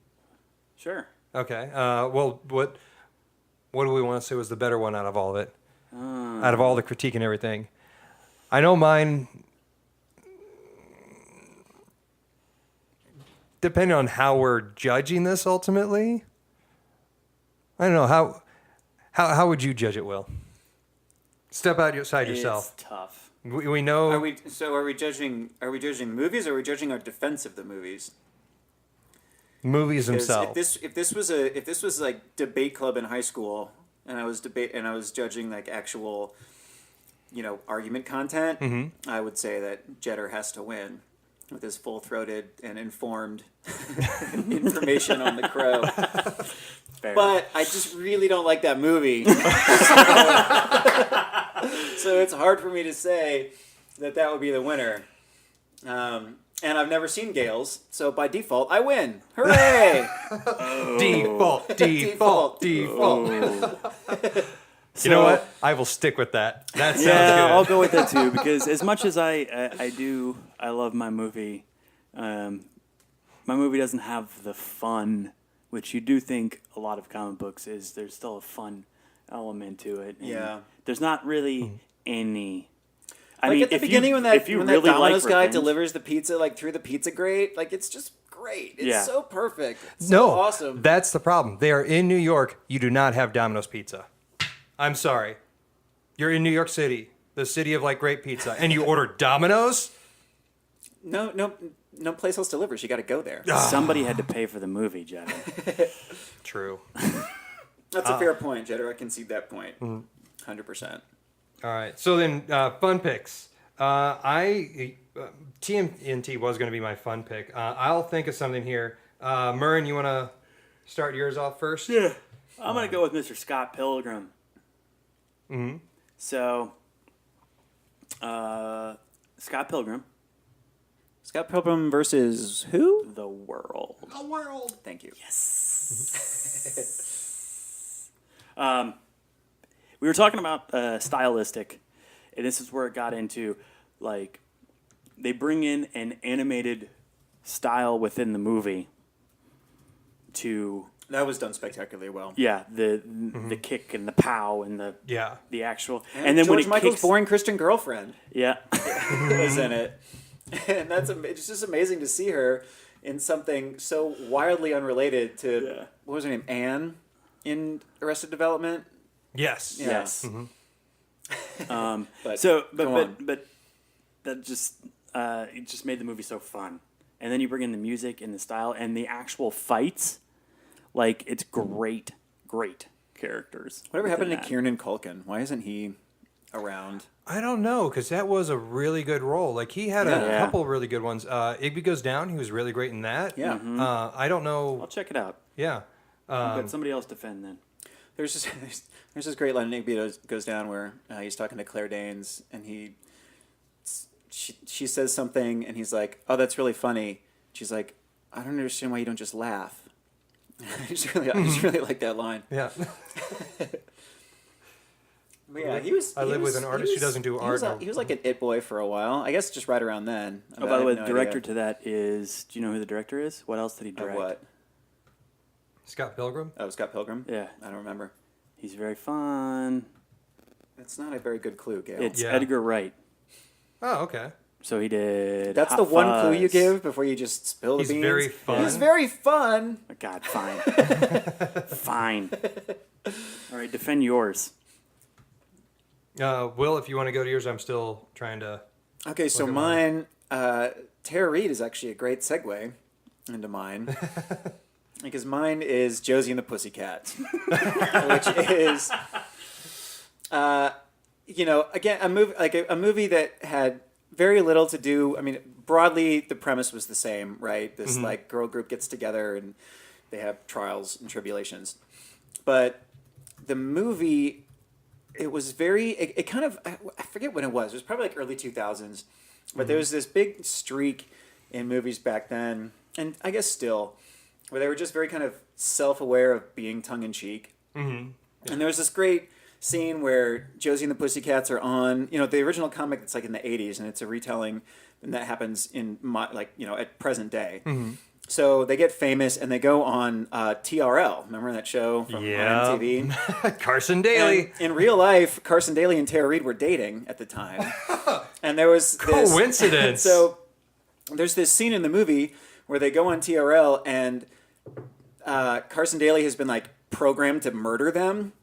Sure. Okay. Well, what do we want to say was the better one out of all of it? Out of all the critique and everything, I know mine. Depending on how we're judging this, ultimately, I don't know how would you judge it, Will? Step outside yourself. It's tough. We know. Are we judging movies, or are we judging our defense of the movies? Movies Because themselves. if this was like debate club in high school, and I was judging like actual, argument content, Mm-hmm. I would say that Jetter has to win with his full-throated and informed information on the Crow. Fair. But I just really don't like that movie, so it's hard for me to say that would be the winner. And I've never seen Gales, so by default, I win. Hooray! Default. You know what? I will stick with that. That sounds Yeah, good. I'll go with that too, because as much as I love my movie. My movie doesn't have the fun, which you do think a lot of comic books is. There's still a fun element to it. And Yeah. there's not really any. I Like mean, at the if beginning you, when that if you when really that Domino's like guy revenge, delivers the pizza through the pizza grate, it's just great. It's Yeah. so perfect. It's so awesome. That's the problem. They are in New York. You do not have Domino's Pizza. I'm sorry. You're in New York City, the city of great pizza, and you order Domino's? No place else delivers. You got to go there. somebody had to pay for the movie, Jenny. True. That's a fair point, Jetter. I concede that point. Mm-hmm. 100%. All right. So then, fun picks. TMNT was going to be my fun pick. I'll think of something here. Murren, you want to start yours off first? Yeah. I'm going to go with Mr. Scott Pilgrim. Mm-hmm. So, Scott Pilgrim, Scott Pilgrim versus who? The World. The world. Thank you. We were talking about stylistic, and this is where it got into, they bring in an animated style within the movie to... That was done spectacularly well. Yeah, the kick and the pow and the actual, and then George when it Michael's kicks, boring Christian girlfriend yeah, was in it, and it's just amazing to see her in something so wildly unrelated to what was her name, Anne, in Arrested Development. Yes. Yeah. yes. But So, go on. but that just it just made the movie so fun, and then you bring in the music and the style and the actual fights, it's great characters. Whatever happened to within that. Kieran Culkin? Why isn't he around. I don't know, because that was a really good role. Like, he had a Yeah. couple really good ones. Igby Goes Down, he was really great in that. Yeah. I don't know. I'll check it out. Yeah. I'll let somebody else defend then. There's this great line in Igby Goes Down where he's talking to Claire Danes and she says something and he's like, "Oh, that's really funny." She's like, "I don't understand why you don't just laugh." I just really like that line. Yeah. But yeah, I live with an artist who doesn't do art. He was like an it boy for a while. I guess just right around then. Oh, by the way, the director to that is. Do you know who the director is? What else did he direct? What? Scott Pilgrim? Oh, Scott Pilgrim? Yeah, I don't remember. he's very fun. That's not a very good clue, Gail. It's Yeah. Edgar Wright. Oh, okay. So he did. That's Hot the one clue you Fuzz. give before you just spill the He's beans. very fun. He's very fun. Oh, God, fine. Fine. All right, defend yours. Will, if you want to go to yours, I'm still trying to. Okay, so Look at mine, Tara Reid is actually a great segue into mine. Because mine is Josie and the Pussycats, which is, again, a movie that had very little to do. I mean, broadly, the premise was the same, right? This like girl group gets together and they have trials and tribulations. But the movie, it was very, it kind of, I forget when it was. It was probably like early 2000s. But there was this big streak in movies back then, and I guess still, where they were just very kind of self-aware of being tongue-in-cheek. Mm-hmm. Yeah. And there was this great scene where Josie and the Pussycats are on, the original comic that's like in the 80s, and it's a retelling, and that happens in, at present day. Mm-hmm. So they get famous, and they go on TRL. Remember that show from MTV? Carson Daly. And in real life, Carson Daly and Tara Reid were dating at the time. And there was this... Coincidence. So there's this scene in the movie where they go on TRL, and Carson Daly has been like programmed to murder them.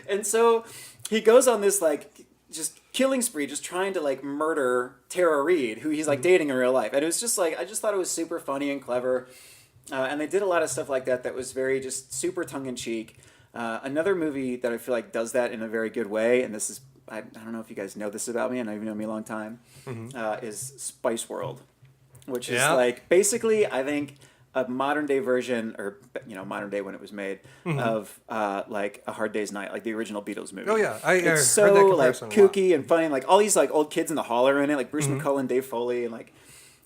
And so he goes on this like just killing spree, just trying to like murder Tara Reid, who he's like dating in real life. And it was just like, I just thought it was super funny and clever. And they did a lot of stuff like that was very just super tongue-in-cheek. Another movie that I feel like does that in a very good way, and this is, I don't know if you guys know this about me, and you've known me a long time, is Spice World. Which is like basically, I think, a modern day version, or modern day when it was made, of like A Hard Day's Night, like the original Beatles movie. Oh yeah, it's heard so that like comparison a lot. kooky and funny. Like all these like old kids in the hall are in it. Like Bruce McCullough, Dave Foley, and like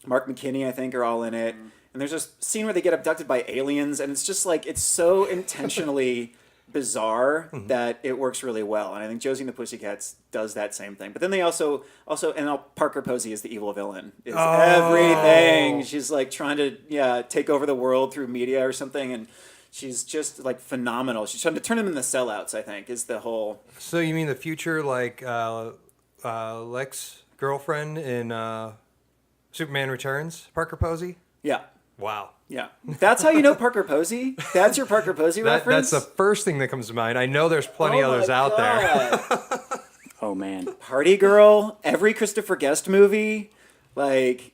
Mark McKinney, I think, are all in it. And there's this scene where they get abducted by aliens, and it's just like it's so intentionally bizarre that it works really well. And I think Josie and the Pussycats does that same thing. But then they also and Parker Posey is the evil villain. Is everything. She's like trying to take over the world through media or something, and she's just like phenomenal. She's trying to turn them into sellouts, I think, is the whole. So you mean the future like Lex girlfriend in Superman Returns, Parker Posey? Yeah. Wow. Yeah. That's how you know Parker Posey? That's your Parker Posey reference? That's the first thing that comes to mind. I know there's plenty Oh others my out there. God. Oh man. Party Girl, every Christopher Guest movie, like,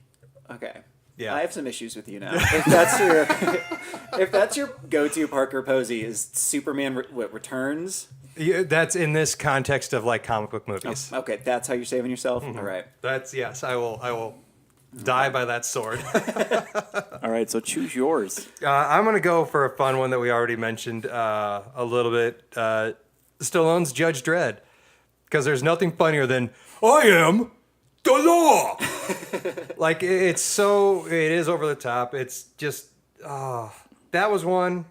okay. Yeah. I have some issues with you now. If that's your go-to Parker Posey is Superman Returns. Yeah, that's in this context of like comic book movies. Okay, that's how you're saving yourself. All right. That's yes. I will die by that sword. All right, so choose yours. I'm gonna go for a fun one that we already mentioned a little bit. Stallone's Judge Dredd, because there's nothing funnier than I am the law. Like it is over the top. It's just that was one.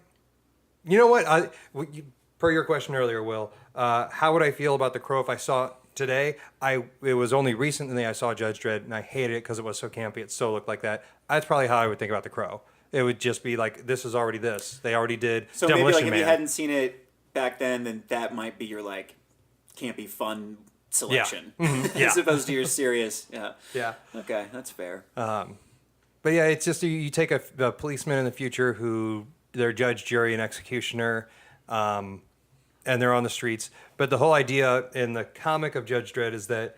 You know what? Per your question earlier, Will, how would I feel about The Crow if I saw it today? It was only recently I saw Judge Dredd, and I hated it because it was so campy. It so looked like that. That's probably how I would think about The Crow. It would just be like, this is already this. They already did So Demolition maybe like if Man. you hadn't seen it back then that might be your like campy fun selection, Yeah. as opposed to your serious. Yeah. Yeah. Okay, that's fair. But yeah, it's just you take a policeman in the future who they're judge, jury, and executioner, and they're on the streets. But the whole idea in the comic of Judge Dredd is that,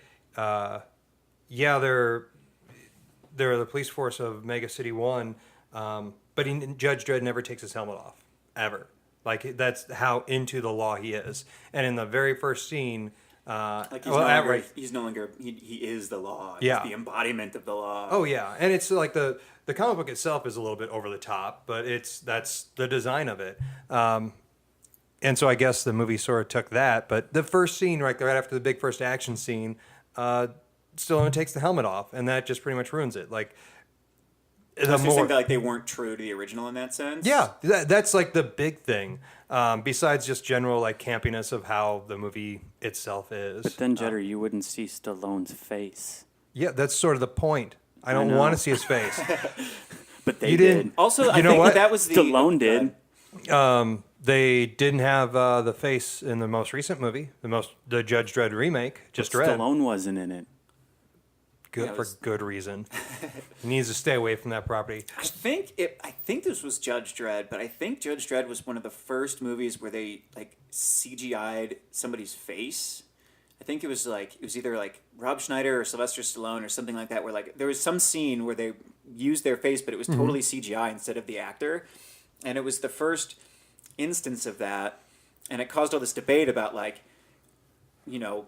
they're the police force of Mega City 1, but Judge Dredd never takes his helmet off, ever. Like that's how into the law he is. And in the very first scene, Like he's no longer he is the law. Yeah. He's the embodiment of the law. oh yeah, and it's like the comic book itself is a little bit over the top, but that's the design of it. And so I guess the movie sort of took that, but the first scene right after the big first action scene, Stallone takes the helmet off, and that just pretty much ruins it. Like I was just saying that like they weren't true to the original in that sense. yeah, that's like the big thing. Besides just general like campiness of how the movie itself is. But then, Jetter, you wouldn't see Stallone's face. Yeah, that's sort of the point. I don't know. want to see his face. But they You did. didn't- Also, I You know think what? that was the Stallone did. They didn't have the face in the most recent movie, the Judge Dredd remake. Just Dredd. Stallone wasn't in it. Good Yeah, it for was- good reason. He needs to stay away from that property. I think this was Judge Dredd, but I think Judge Dredd was one of the first movies where they like CGI'd somebody's face. I think it was either like Rob Schneider or Sylvester Stallone or something like that, where like there was some scene where they used their face, but it was totally CGI instead of the actor, and it was the first instance of that, and it caused all this debate about like, you know,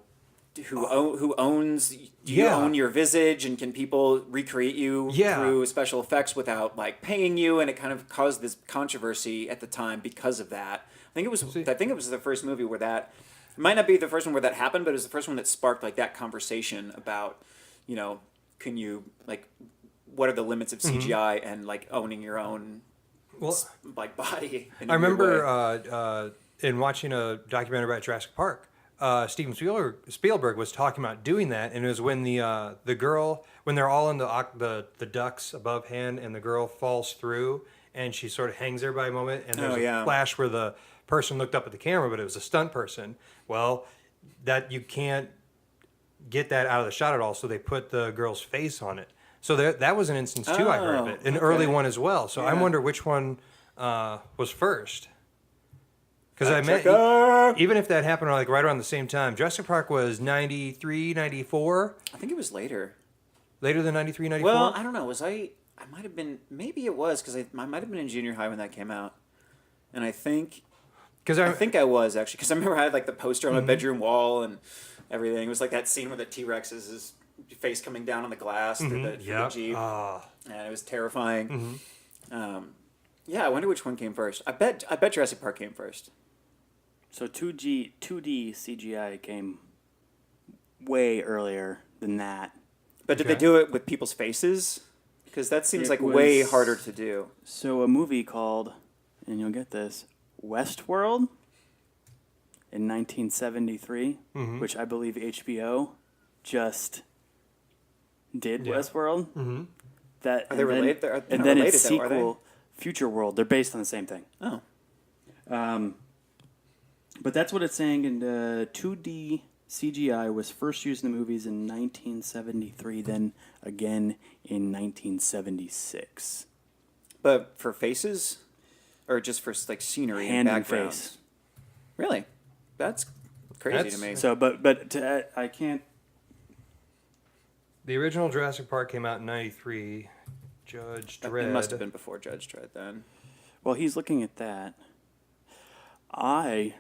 who owns? Do you Yeah. own your visage, and can people recreate you Yeah. through special effects without like paying you? And it kind of caused this controversy at the time because of that. I think it was the first movie where that. It might not be the first one where that happened, but it was the first one that sparked like that conversation about, you know, can you like, what are the limits of CGI and like owning your own Well, like body? In a I weird way. remember in watching a documentary about Jurassic Park, Steven Spielberg was talking about doing that, and it was when the girl, when they're all in the ducks above hand, and the girl falls through, and she sort of hangs there by a moment, and there's a flash where the person looked up at the camera, but it was a stunt person. Well, that you can't get that out of the shot at all, so they put the girl's face on it. So that was an instance too. I heard of it, an early one as well. So I wonder which one was first. Because I meant, even if that happened like right around the same time, Jurassic Park was 93, 94. I think it was later. Later than 93, 94? Well, I don't know. I might have been. Maybe it was because I might have been in junior high when that came out, and I think I was actually because I remember I had like the poster on my bedroom wall and everything. It was like that scene with the T-Rex's his face coming down on the glass through the Jeep, and it was terrifying. Yeah, I wonder which one came first. I bet Jurassic Park came first. So 2D CGI came way earlier than that. But did they do it with people's faces? Because that seems like way harder to do. So a movie called, and you'll get this, Westworld in 1973, which I believe HBO just did Westworld. Mm-hmm. That Are they related? They're and not then related its though, are they? sequel, Future World. They're based on the same thing. Oh. But that's what it's saying. And 2D CGI was first used in the movies in 1973, then again in 1976. But for faces, or just for like scenery Hand and and backgrounds? face. Really? That's crazy That's- to me. So, I can't. The original Jurassic Park came out in 93. Judge Dredd. It must have been before Judge Dredd then. Well, he's looking at that. I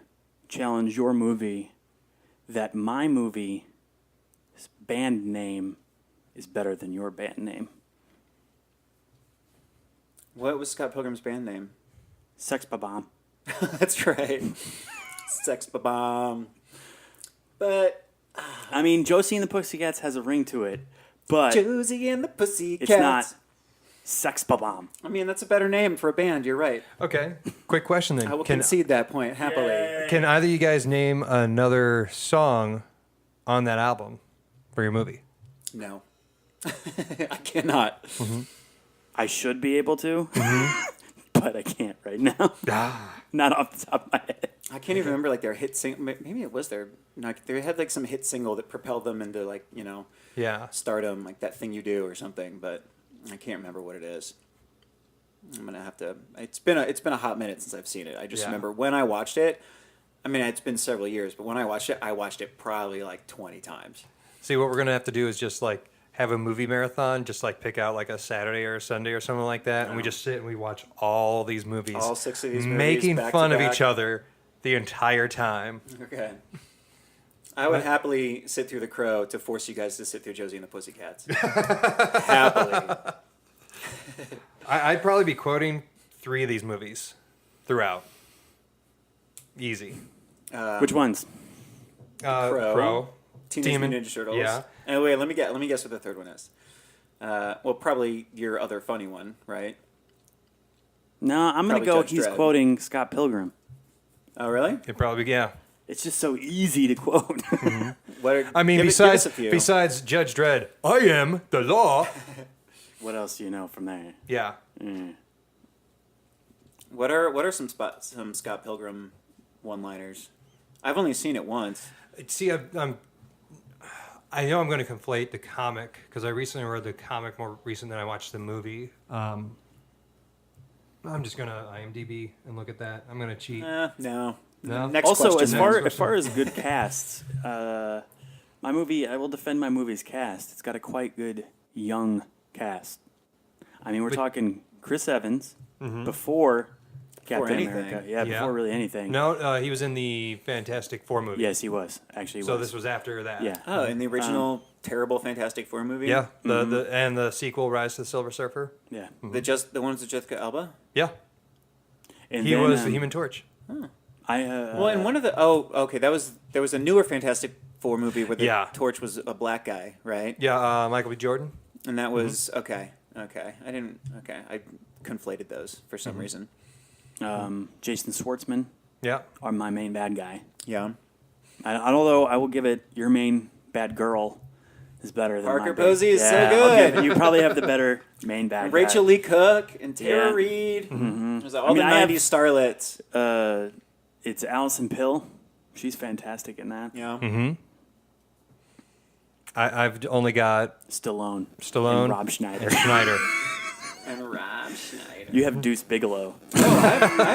challenge your movie that my movie's band name is better than your band name. What was Scott Pilgrim's band name? Sex Bomb. That's right. Sex Bomb. But I mean, Josie and the Pussycats has a ring to it, but Josie and the Pussycats. it's not Sex Bomb. I mean, that's a better name for a band. You're right. Okay, quick question then. I will concede that point happily. Can either of you guys name another song on that album for your movie? No. I cannot. I should be able to, but I can't right now. Not off the top of my head. I can't even remember like their hit single. Maybe it was their. Like, they had like some hit single that propelled them into like Yeah. stardom, like That Thing You Do or something. But I can't remember what it is. I'm gonna have to. It's been a hot minute since I've seen it. I just remember when I watched it. I mean, it's been several years, but when I watched it probably like 20 times. See, what we're gonna have to do is just like have a movie marathon, just like pick out like a Saturday or a Sunday or something like that, and we just sit and we watch all these movies, All 6 of these movies making back fun to of back. each other the entire time. Okay. I would happily sit through The Crow to force you guys to sit through Josie and the Pussycats. Happily. I'd probably be quoting 3 of these movies throughout. Easy. Which ones? Crow. Teenage Mutant Ninja Turtles. Yeah. And wait, let me guess what the third one is. Well, probably your other funny one, right? No, I'm going to Probably go. Judge He's Dredd. quoting Scott Pilgrim. Oh, really? It'd probably be, yeah. It's just so easy to quote. What are, I mean, give us a few. besides Judge Dredd, I am the law. What else do you know from there? Yeah. What are some Scott Pilgrim one-liners? I've only seen it once. See, I know I'm going to conflate the comic because I recently read the comic more recent than I watched the movie. I'm just going to IMDb and look at that. I'm going to cheat. No. No? Next Also, question. as far as good casts, I will defend my movie's cast. It's got a quite good young cast. I mean, we're talking Chris Evans before Captain anything. America. Yeah, before really anything. No, he was in the Fantastic Four movie. Yes, he was. Actually, he So was. this was after that. Yeah. Oh, in the original terrible Fantastic Four movie? Yeah. And the sequel, Rise to the Silver Surfer. Yeah. The ones with Jessica Alba? Yeah. And He then, was the Human Torch. Well, in one of the there was a newer Fantastic Four movie where the Yeah. Torch was a black guy, right? Yeah, Michael B. Jordan. And that was okay. I conflated those for some reason. Jason Schwartzman Yeah. are my main bad guy. Yeah. Although I will give it, your main bad girl is better than Parker my bad- Posey is so Yeah, I'll good. give it- you probably have the better main bad Rachel guy. Lee Cook and Tara Yeah. Reid. There's all I mean, the I have- 90s starlets. It's Allison Pill. She's fantastic in that. Yeah. I've only got Stallone. Stallone. And Rob Schneider. Schneider. And Rob Schneider. You have Deuce Bigelow. I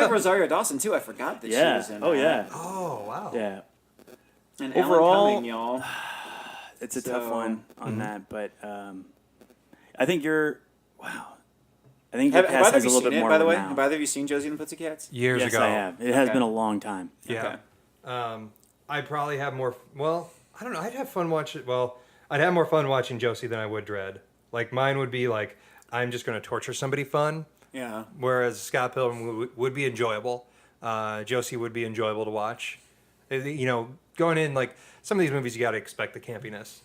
have Rosario Dawson too. I forgot that she Yeah. was in Oh, that. yeah. Oh, wow. Yeah. And Overall- Alan Cumming, y'all. It's a So- tough one on that, but I think you're. Wow. I think Have your either cast of has you a little seen bit it, more by the way? now. Have either of you seen Josie and the Pussycats? Years Yes, ago. I have. It has Okay. been a long time. Yeah. Okay. I'd probably have more. Well, I don't know. I'd have fun watching. Well, I'd have more fun watching Josie than I would Dredd. Like mine would be like I'm just going to torture somebody fun. Yeah. Whereas Scott Pilgrim would be enjoyable. Josie would be enjoyable to watch. You know, going in like some of these movies, you got to expect the campiness.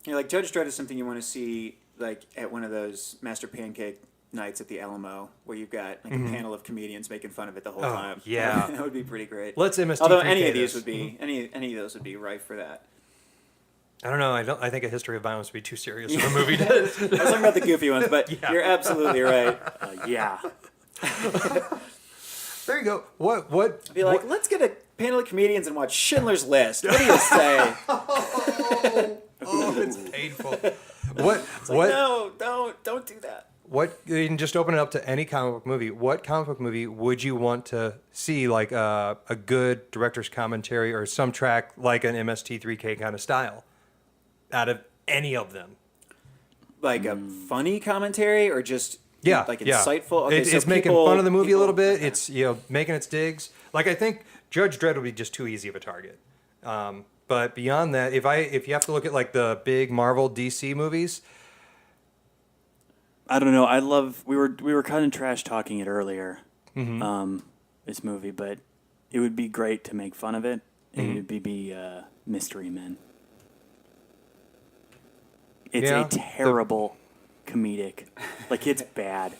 Yeah, like Judge Dredd is something you want to see like at one of those Master Pancake nights at the Alamo, where you've got like a panel of comedians making fun of it the whole time. yeah. That would be pretty great. Let's MST3K Although any of this. these would be any of those would be rife for that. I don't know. I think A History of Violence would be too serious of a movie. I was talking about the goofy ones, but Yeah. you're absolutely right. Yeah. There you go. What? Be like, let's get a panel of comedians and watch Schindler's List. What do you say? Oh, it's painful. What? It's what? like, no, don't do that. What? You can just open it up to any comic book movie. What comic book movie would you want to see, like a good director's commentary or some track like an MST3K kind of style, out of any of them? Like a funny commentary or just Yeah, like yeah. insightful. Okay, it's so making people- fun of the movie a little bit. okay. It's making its digs. Like I think Judge Dredd would be just too easy of a target. But beyond that, if you have to look at like the big Marvel DC movies, I don't know. I love. We were kind of trash talking it earlier. This movie, but it would be great to make fun of it. And it would be Mystery Men. It's Yeah, a terrible comedic. Like it's bad.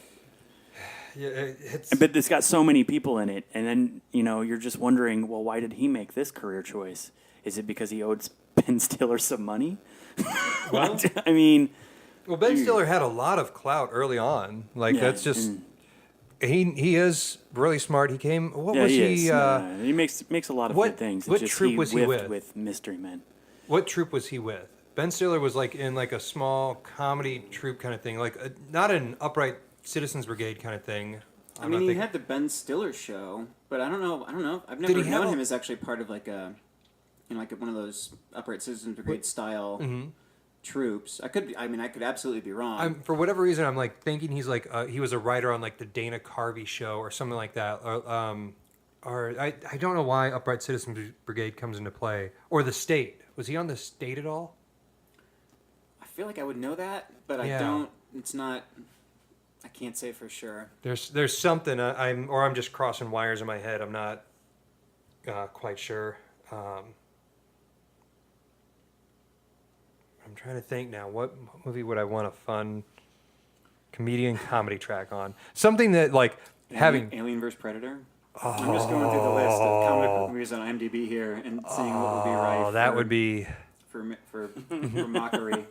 yeah, it's But it's got so many people in it, and then you're just wondering, well, why did he make this career choice? Is it because he owed Ben Stiller some money? Well- I mean, well, Ben Stiller had a lot of clout early on. Like Yeah, that's just and- he is really smart. He came. What yeah, was he he? is. He makes a lot of what- good things. It's what just troupe he was he whiffed with? Mystery Men? What troupe was he with? Ben Stiller was like in like a small comedy troupe kind of thing, like not an upright Citizens Brigade kind of thing. I mean, he had the Ben Stiller show, but I don't know. I've never he have known a- him as actually part of like a, like one of those Upright Citizens Brigade style troops. I could absolutely be wrong. For whatever reason, I'm like thinking he's like he was a writer on like the Dana Carvey show or something like that. Or I don't know why Upright Citizens Brigade comes into play, or The State. Was he on The State at all? I feel like I would know that, but I don't. It's not. I can't say for sure. There's something I'm just crossing wires in my head. I'm not quite sure. I'm trying to think now. What movie would I want a fun comedian comedy track on? Something that like having Alien vs Predator. I'm just going through the list of comic book movies on IMDb here and seeing what would be right. Oh, that would be for mockery.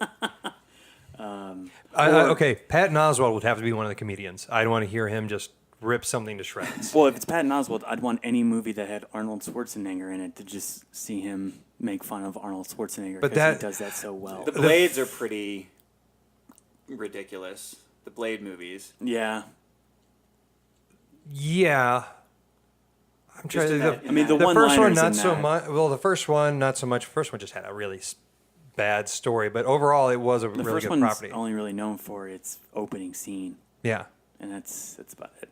okay. Patton Oswalt would have to be one of the comedians. I'd want to hear him just rip something to shreds. Well, if it's Patton Oswalt, I'd want any movie that had Arnold Schwarzenegger in it to just see him make fun of Arnold Schwarzenegger, because he does that so well. The Blades are pretty ridiculous. The Blade movies. Yeah. Yeah. I'm trying to. The first one one-liners not in so that. much. Well, the first one not so much. First one just had a really bad story, but overall it was a The really first good one's property. only really known for its opening scene, Yeah. and that's about it.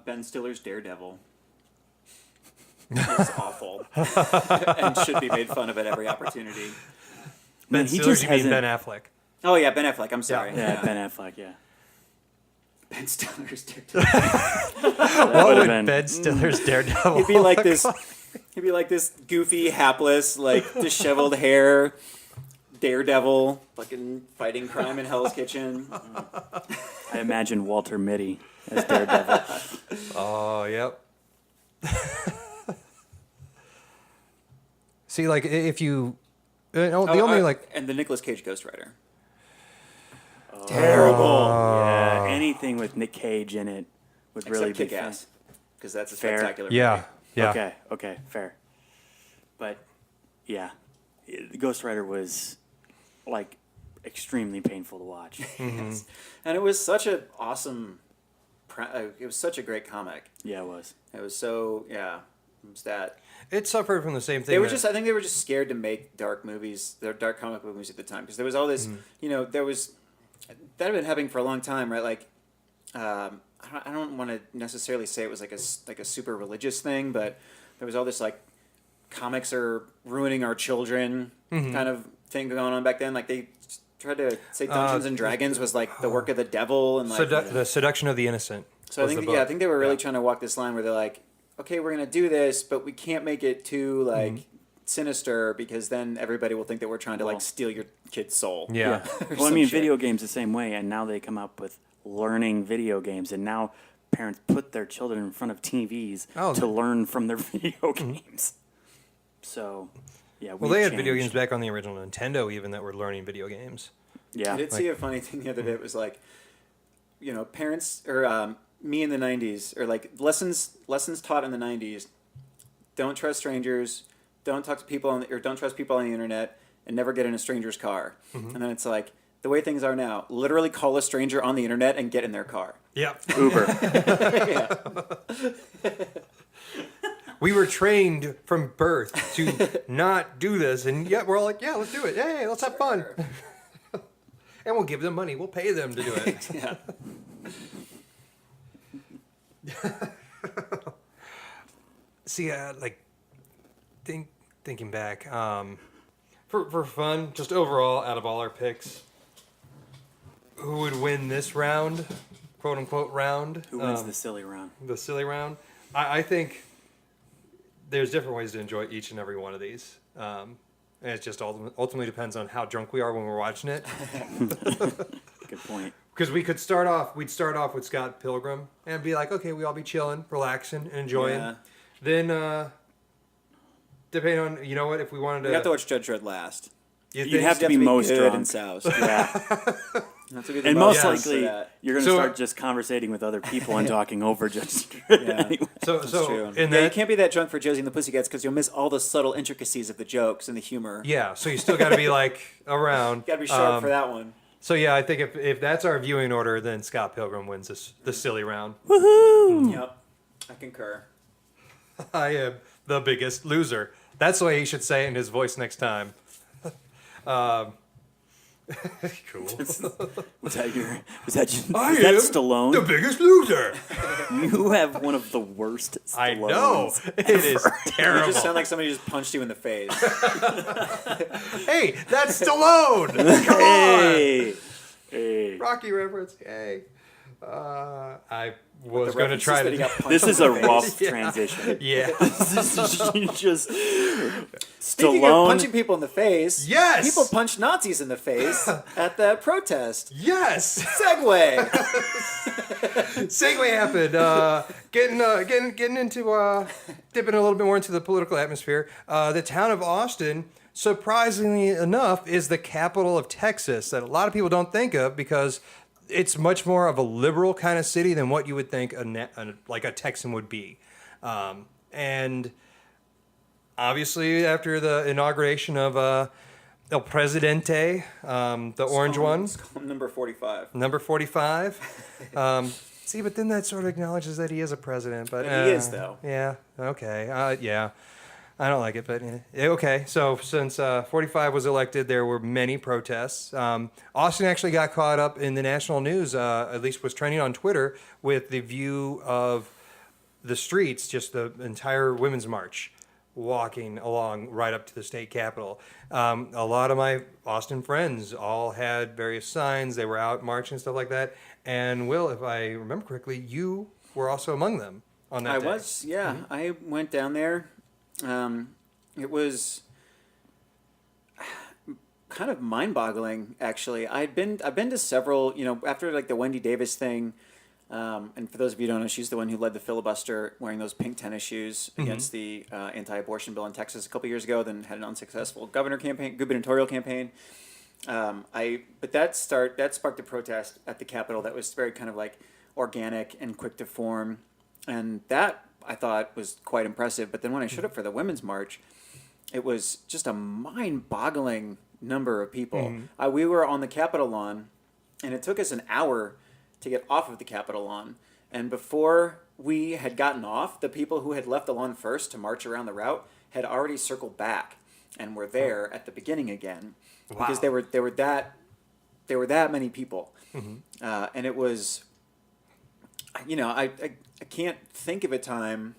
Ben Stiller's Daredevil. It's awful and should be made fun of at every opportunity. Ben he Stiller, just you mean hasn't- Ben Affleck? Oh yeah, Ben Affleck. I'm sorry. Yeah, Ben Affleck. Yeah. Ben Stiller's Daredevil. What would've would been- Ben Stiller's Daredevil? He'd be like look this. He'd be like this goofy, hapless, like disheveled hair Daredevil, fucking fighting crime in Hell's Kitchen. I imagine Walter Mitty as Daredevil. Oh, yep. See, like if you, the only like and the Nicolas Cage Ghost Rider. terrible. Yeah, anything with Nick Cage in it would really Except be fun. Kick-Ass, because that's a Fair. spectacular Yeah, yeah. Okay, fair. But yeah, the Ghost Rider was like extremely painful to watch. movie. Yes. And it was such an awesome. It was such a great comic. Yeah, it was. It was so It was that. It suffered from the same thing. They were that- I think they were just scared to make dark movies, their dark comic book movies at the time, because there was all this, there was, that had been happening for a long time, right? Like, I don't want to necessarily say it was like a super religious thing, but there was all this like, comics are ruining our children kind of thing going on back then. Like they tried to say Dungeons and Dragons was like the work of the devil, and like the seduction of the innocent. so I was think the book. I think they were really trying to walk this line where they're like, okay, we're gonna do this, but we can't make it too like sinister, because then everybody will think that we're trying to like steal your kid's soul. Yeah. Or Well, I some mean, shit. video games the same way, and now they come up with learning video games, and now parents put their children in front of TVs Oh. to learn from their video games. So, yeah. Well, they had video changed. games back on the original Nintendo, even that were learning video games. Yeah. I did see a funny thing the other day. It was like, parents or me in the '90s, or like lessons taught in the '90s. Don't trust strangers. Don't talk to people or don't trust people on the internet, and never get in a stranger's car. And then it's like the way things are now. Literally call a stranger on the internet and get in their car. Yep. Uber. We were trained from birth to not do this, and yet we're all like, yeah, let's do it. Hey, let's have fun. And we'll give them money. We'll pay them to do it. Yeah. See, thinking back, for fun, just overall, out of all our picks, who would win this round, quote unquote round? Who wins the silly round? The silly round? I think there's different ways to enjoy each and every one of these. And it just ultimately depends on how drunk we are when we're watching it. Good point. Because we'd start off with Scott Pilgrim and be like, okay, we all be chilling, relaxing, and enjoying. Yeah. Then, depending on, if we wanted to. You have to watch Judge Dredd last. You You'd think- have to be most good drunk. and soused. Yeah. That's what we And do most Yes. likely, you're going to So- start just conversating with other people and talking over Judge Dredd Yeah. anyway. That's true. in You that, can't be that drunk for Josie and the Pussycats, because you'll miss all the subtle intricacies of the jokes and the humor. yeah, so you still got to be like around. Got to be sharp for that one. So yeah, I think if that's our viewing order, then Scott Pilgrim wins the silly round. Yep, I concur. I am the biggest loser. That's the way he should say it in his voice next time. Cool. Was that The Stallone? biggest loser. You have one of the worst Stallones. I know. It is You terrible. just sound like somebody just punched you in the face. Hey, that's Stallone. Come Hey. Hey. on. Rocky reference. Hey. I was The going to references try that he got to. punched This is in a the face. rough transition. Yeah. This is just Speaking of Stallone. punching people in the face, Yes! people punched Nazis in the face at that protest. Yes. Segway. Segue happened. Getting into dipping a little bit more into the political atmosphere. The town of Austin, surprisingly enough, is the capital of Texas that a lot of people don't think of because it's much more of a liberal kind of city than what you would think like a Texan would be. And obviously, after the inauguration of El Presidente, the orange one, Let's call him number 45. number 45. See, but then that sort of acknowledges that he is a president. But He is, though. Yeah. Okay. Yeah. I don't like it, but okay. So since 45 was elected, there were many protests. Austin actually got caught up in the national news, at least was trending on Twitter, with the view of the streets, just the entire Women's March, walking along right up to the state capitol. A lot of my Austin friends all had various signs. They were out marching and stuff like that. And Will, if I remember correctly, you were also among them on that day. I was, yeah. Mm-hmm. I went down there. It was kind of mind-boggling, actually. I've been to several, after like the Wendy Davis thing. And for those of you who don't know, she's the one who led the filibuster wearing those pink tennis shoes against the anti-abortion bill in Texas a couple years ago. Then had an unsuccessful gubernatorial campaign. But that sparked a protest at the Capitol that was very kind of like organic and quick to form, and that I thought was quite impressive. But then when I showed up for the Women's March, it was just a mind-boggling number of people. We were on the Capitol lawn, and it took us an hour to get off of the Capitol lawn. And before we had gotten off, the people who had left the lawn first to march around the route had already circled back and were there at the beginning again. Wow. Because there were that many people. And it was, I can't think of a time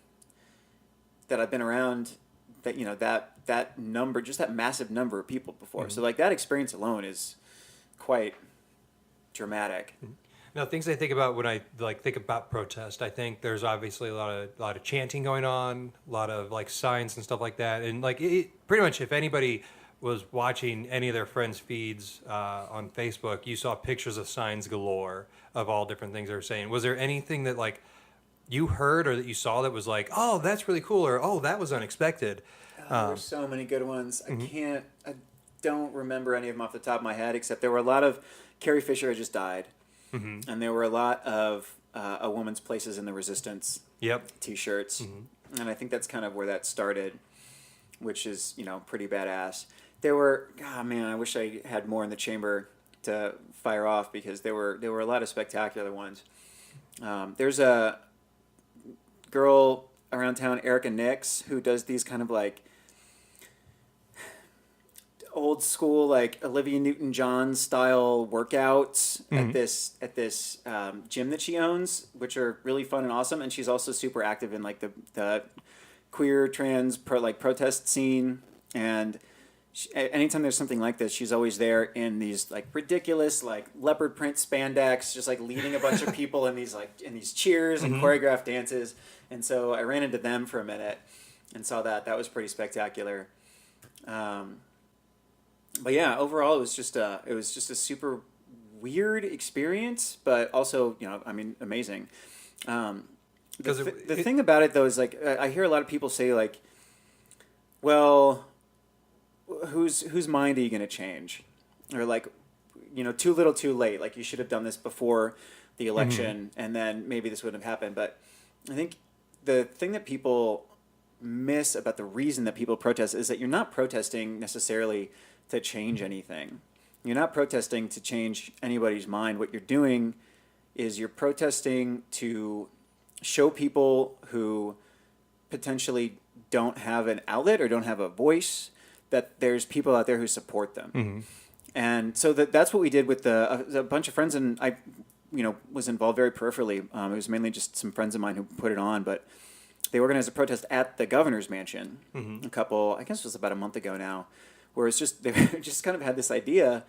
that I've been around that number, just that massive number of people before. So like that experience alone is quite dramatic. Now, things I think about when I think about protest, I think there's obviously a lot of chanting going on, a lot of like signs and stuff like that, and pretty much if anybody was watching any of their friends' feeds on Facebook, you saw pictures of signs galore of all different things they were saying. Was there anything that like you heard or that you saw that was like, oh, that's really cool, or oh, that was unexpected? There were so many good ones. I don't remember any of them off the top of my head, except there were a lot of Carrie Fisher had just died. And there were a lot of A Woman's Places in the Resistance T-shirts. And I think that's kind of where that started, which is, pretty badass. There were, I wish I had more in the chamber to fire off because there were a lot of spectacular ones. There's a girl around town, Erica Nix, who does these kind of like old school like Olivia Newton-John style workouts at this gym that she owns, which are really fun and awesome. And she's also super active in like the queer trans protest scene. And anytime there's something like this, she's always there in these like ridiculous like leopard print spandex, just like leading a bunch of people in these cheers and choreographed dances. And so I ran into them for a minute and saw that. That was pretty spectacular. But yeah, overall, it was just a super weird experience, but also, amazing. The thing about it though is like I hear a lot of people say like, well, whose mind are you going to change, or like, too little, too late. Like you should have done this before the election, and then maybe this wouldn't have happened. But I think the thing that people miss about the reason that people protest is that you're not protesting necessarily to change anything. You're not protesting to change anybody's mind. What you're doing is you're protesting to show people who potentially don't have an outlet or don't have a voice that there's people out there who support them. And so that's what we did with a bunch of friends, and I, was involved very peripherally. It was mainly just some friends of mine who put it on, but they organized a protest at the governor's mansion I guess it was about a month ago now, where it's just, they just kind of had this idea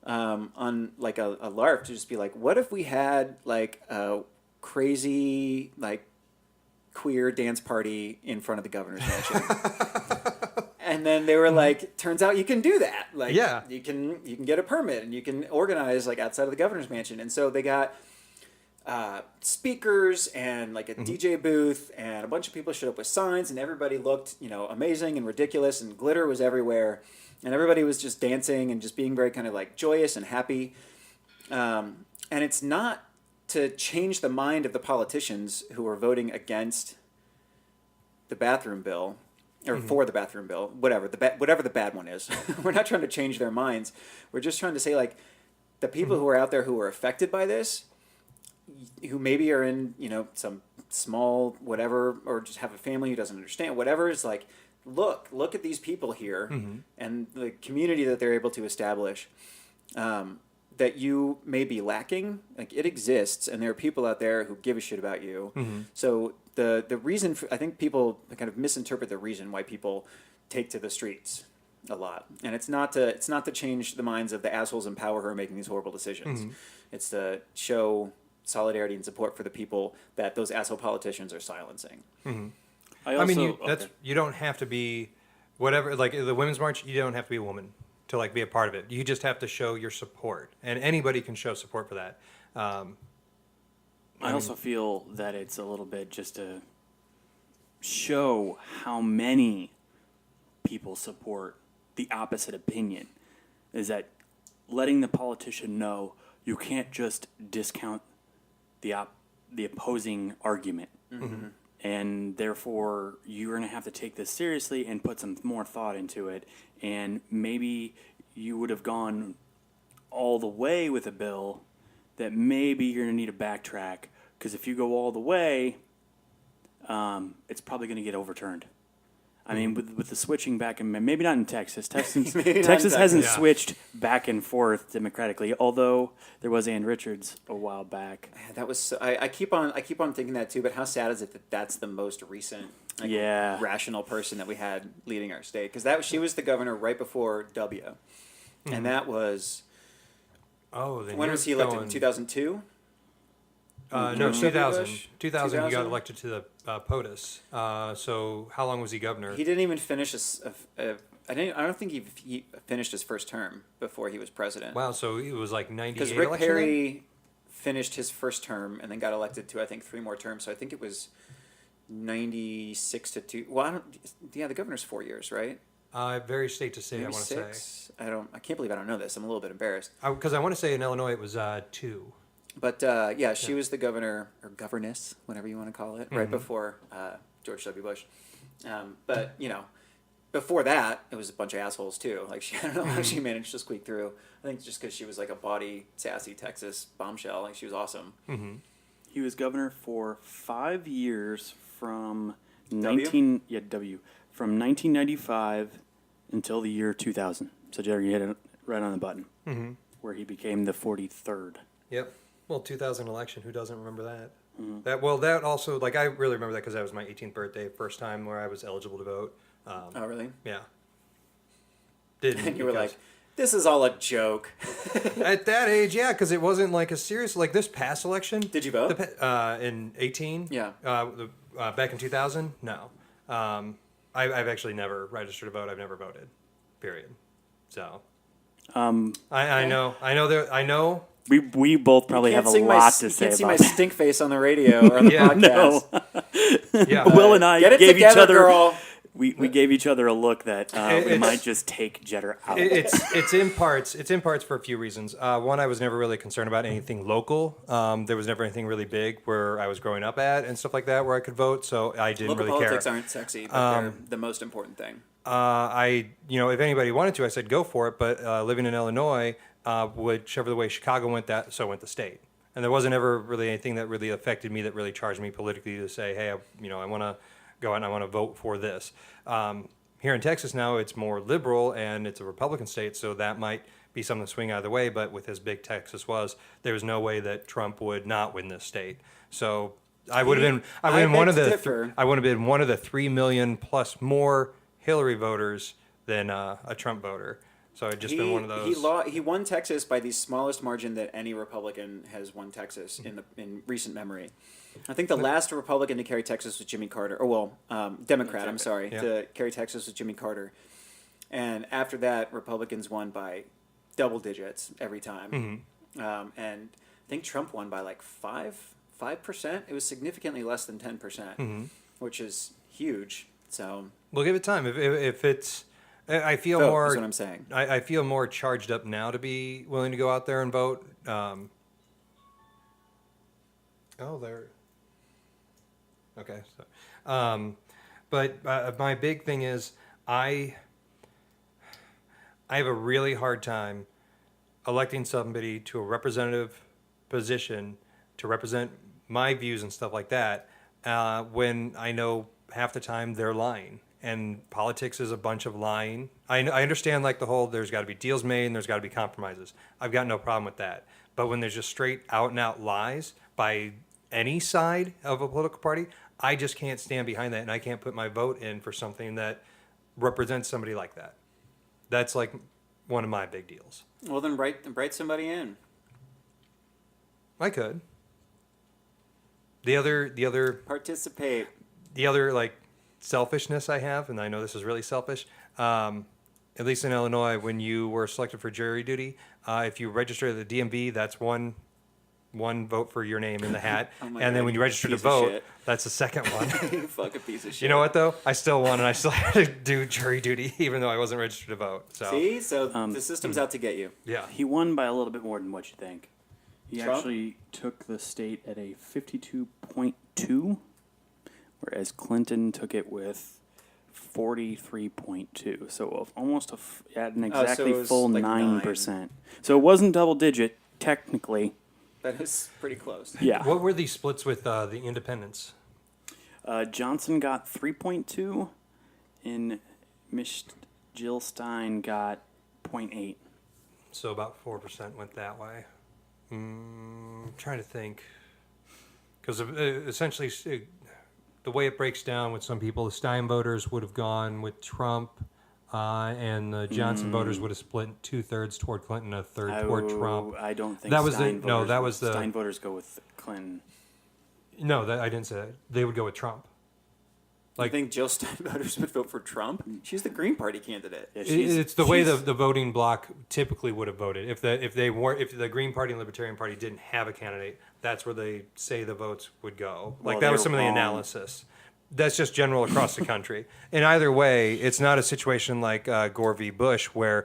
on like a lark to just be like, what if we had like a crazy like queer dance party in front of the governor's mansion? And then they were like, turns out you can do that. Like, you can get a permit and you can organize like outside of the governor's mansion. And so they got speakers and like a DJ booth, and a bunch of people showed up with signs, and everybody looked, amazing and ridiculous, and glitter was everywhere, and everybody was just dancing and just being very kind of like joyous and happy. And it's not to change the mind of the politicians who are voting against the bathroom bill. Or for the bathroom bill, whatever the bad one is. We're not trying to change their minds. We're just trying to say, like, the people who are out there who are affected by this, who maybe are in, some small whatever, or just have a family who doesn't understand, whatever, is like, look at these people here and the community that they're able to establish, that you may be lacking. Like, it exists, and there are people out there who give a shit about you. So the reason I think people kind of misinterpret the reason why people take to the streets a lot, and it's not to change the minds of the assholes in power who are making these horrible decisions. It's to show solidarity and support for the people that those asshole politicians are silencing. You don't have to be whatever, like the Women's March. You don't have to be a woman to like be a part of it. You just have to show your support, and anybody can show support for that. I also feel that it's a little bit just to show how many people support the opposite opinion, is that letting the politician know you can't just discount the opposing argument. And therefore, you're going to have to take this seriously and put some more thought into it. And maybe you would have gone all the way with a bill that maybe you're going to need to backtrack, because if you go all the way, it's probably going to get overturned. I mean, with the switching back, and maybe not in Texas. Texas hasn't switched back and forth democratically, although there was Ann Richards a while back. That was I keep on thinking that too. But how sad is it that that's the most recent, rational person that we had leading our state? Because she was the governor right before W, and that was. Oh, then when was he elected? In 2002. No, 2000. 2000, he got elected to the POTUS. So how long was he governor? He didn't even finish I don't think he finished his first term before he was president. Wow, so it was like 98 because Rick Perry finished his first term and then got elected to, I think, 3 more terms. So I think it was 96 to 2. Well, the governor's 4 years, right? Very state to state, Maybe I want to say. I can't believe I don't know this. I'm a little bit embarrassed. Because I want to say in Illinois it was 2. But she was the governor, or governess, whatever you want to call it, right before George W. Bush. But before that, it was a bunch of assholes too. Like, I don't know how she managed to squeak through. I think just because she was like a bawdy, sassy Texas bombshell. Like, she was awesome. He was governor for 5 years from W? From 1995 until the year 2000. So Jerry, you hit it right on the button, where he became the 43rd. Yep. Well, 2000 election, who doesn't remember that? That also, like, I really remember that because that was my 18th birthday, first time where I was eligible to vote. Oh, really? Yeah. And you were like, this is all a joke. At that age, yeah, because it wasn't like a serious, like this past election. Did you vote? In 18? Yeah. Back in 2000? No. I've actually never registered to vote. I've never voted, period. So. I know. We both probably have a lot to say about it. You can't see my stink face on the radio or on the podcast. Yeah, Will and I gave together, each other. Girl. We gave each other a look that we might just take Jetter out. It's in parts. It's in parts for a few reasons. One, I was never really concerned about anything local. There was never anything really big where I was growing up at and stuff like that where I could vote. So I didn't really care. Local politics aren't sexy, but they're the most important thing. If anybody wanted to, I said go for it. But living in Illinois, whichever the way Chicago went, so went the state. And there wasn't ever really anything that really affected me that really charged me politically to say, hey, I want to go out and I want to vote for this. Here in Texas now, it's more liberal and it's a Republican state, so that might be something to swing either way. But with as big Texas was, there was no way that Trump would not win this state. So I would have been, I would have been one of the 3 million plus more Hillary voters than a Trump voter. So I'd just been one of those. He won Texas by the smallest margin that any Republican has won Texas in recent memory. I think the last Republican to carry Texas was Jimmy Carter. Democrat, I'm sorry, to carry Texas was Jimmy Carter. And after that, Republicans won by double digits every time. And I think Trump won by like 5%. It was significantly less than 10%, which is huge. So we'll give it time. If it's, I feel vote, more. is what I'm saying. I feel more charged up now to be willing to go out there and vote. There. Okay. So, but my big thing is I have a really hard time electing somebody to a representative position to represent my views and stuff like that when I know half the time they're lying. And politics is a bunch of lying. I understand like the whole there's got to be deals made and there's got to be compromises. I've got no problem with that. But when there's just straight out and out lies by any side of a political party, I just can't stand behind that, and I can't put my vote in for something that represents somebody like that. That's like one of my big deals. Well, then write somebody in. I could. The other Participate. The other like selfishness I have, and I know this is really selfish, at least in Illinois, when you were selected for jury duty, if you register at the DMV, that's one vote for your name in the hat. And God, then when you register to vote, that's the second one. You fucking piece of shit. You know what, though? I still won, and I still had to do jury duty, even though I wasn't registered to vote. So. See? So the system's out to get you. Yeah. He won by a little bit more than what you think. He Trump? actually took the state at a 52.2, whereas Clinton took it with 43.2. So almost at an exactly it was full like 9%. So it wasn't double digit, technically. That is pretty close. Yeah. What were these splits with the independents? Johnson got 3.2, and Jill Stein got 0.8. So about 4% went that way. Trying to think. Because essentially, the way it breaks down with some people, the Stein voters would have gone with Trump, and the Johnson voters would have split 2/3 toward Clinton, 1/3 toward Trump. I don't think that was Stein the no. voters That was the Stein voters go with Clinton. No, I didn't say that. They would go with Trump. I think Jill Stein voters would vote for Trump. She's the Green Party candidate. Yeah, it's the way the voting bloc typically would have voted. If the Green Party and Libertarian Party didn't have a candidate, that's where they say the votes would go. Like Well, that was some they're of the wrong. analysis. That's just general across the country. In either way, it's not a situation like Gore v. Bush where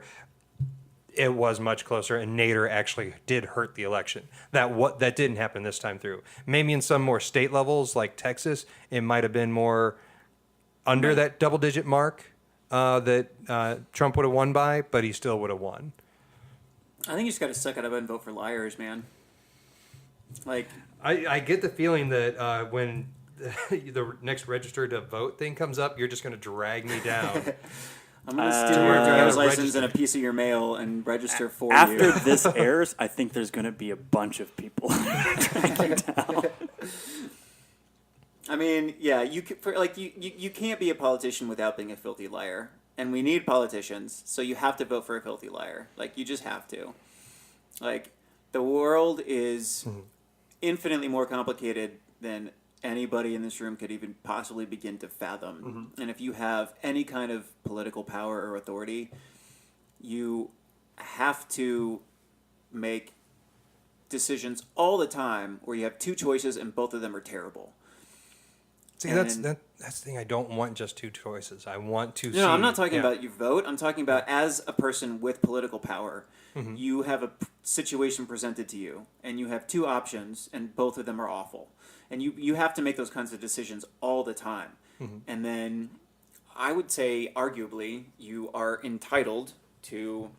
it was much closer and Nader actually did hurt the election. That didn't happen this time through. Maybe in some more state levels like Texas, it might have been more under that double-digit mark that Trump would have won by, but he still would have won. I think you just got to suck it up and vote for liars, man. Like, I get the feeling that when the next register to vote thing comes up, you're just going to drag me down. I'm going to steal your driver's license and a piece of your mail and register for you. After this airs, I think there's going to be a bunch of people dragging down. I mean, yeah, you can't be a politician without being a filthy liar, and we need politicians, so you have to vote for a filthy liar. Like, you just have to. Like, the world is infinitely more complicated than anybody in this room could even possibly begin to fathom. And if you have any kind of political power or authority, you have to make decisions all the time where you have two choices and both of them are terrible. See, that's the thing. I don't want just two choices. I want to see. No, I'm not talking about you vote. I'm talking about as a person with political power, you have a situation presented to you, and you have two options, and both of them are awful. And you have to make those kinds of decisions all the time. And then I would say, arguably, you are entitled to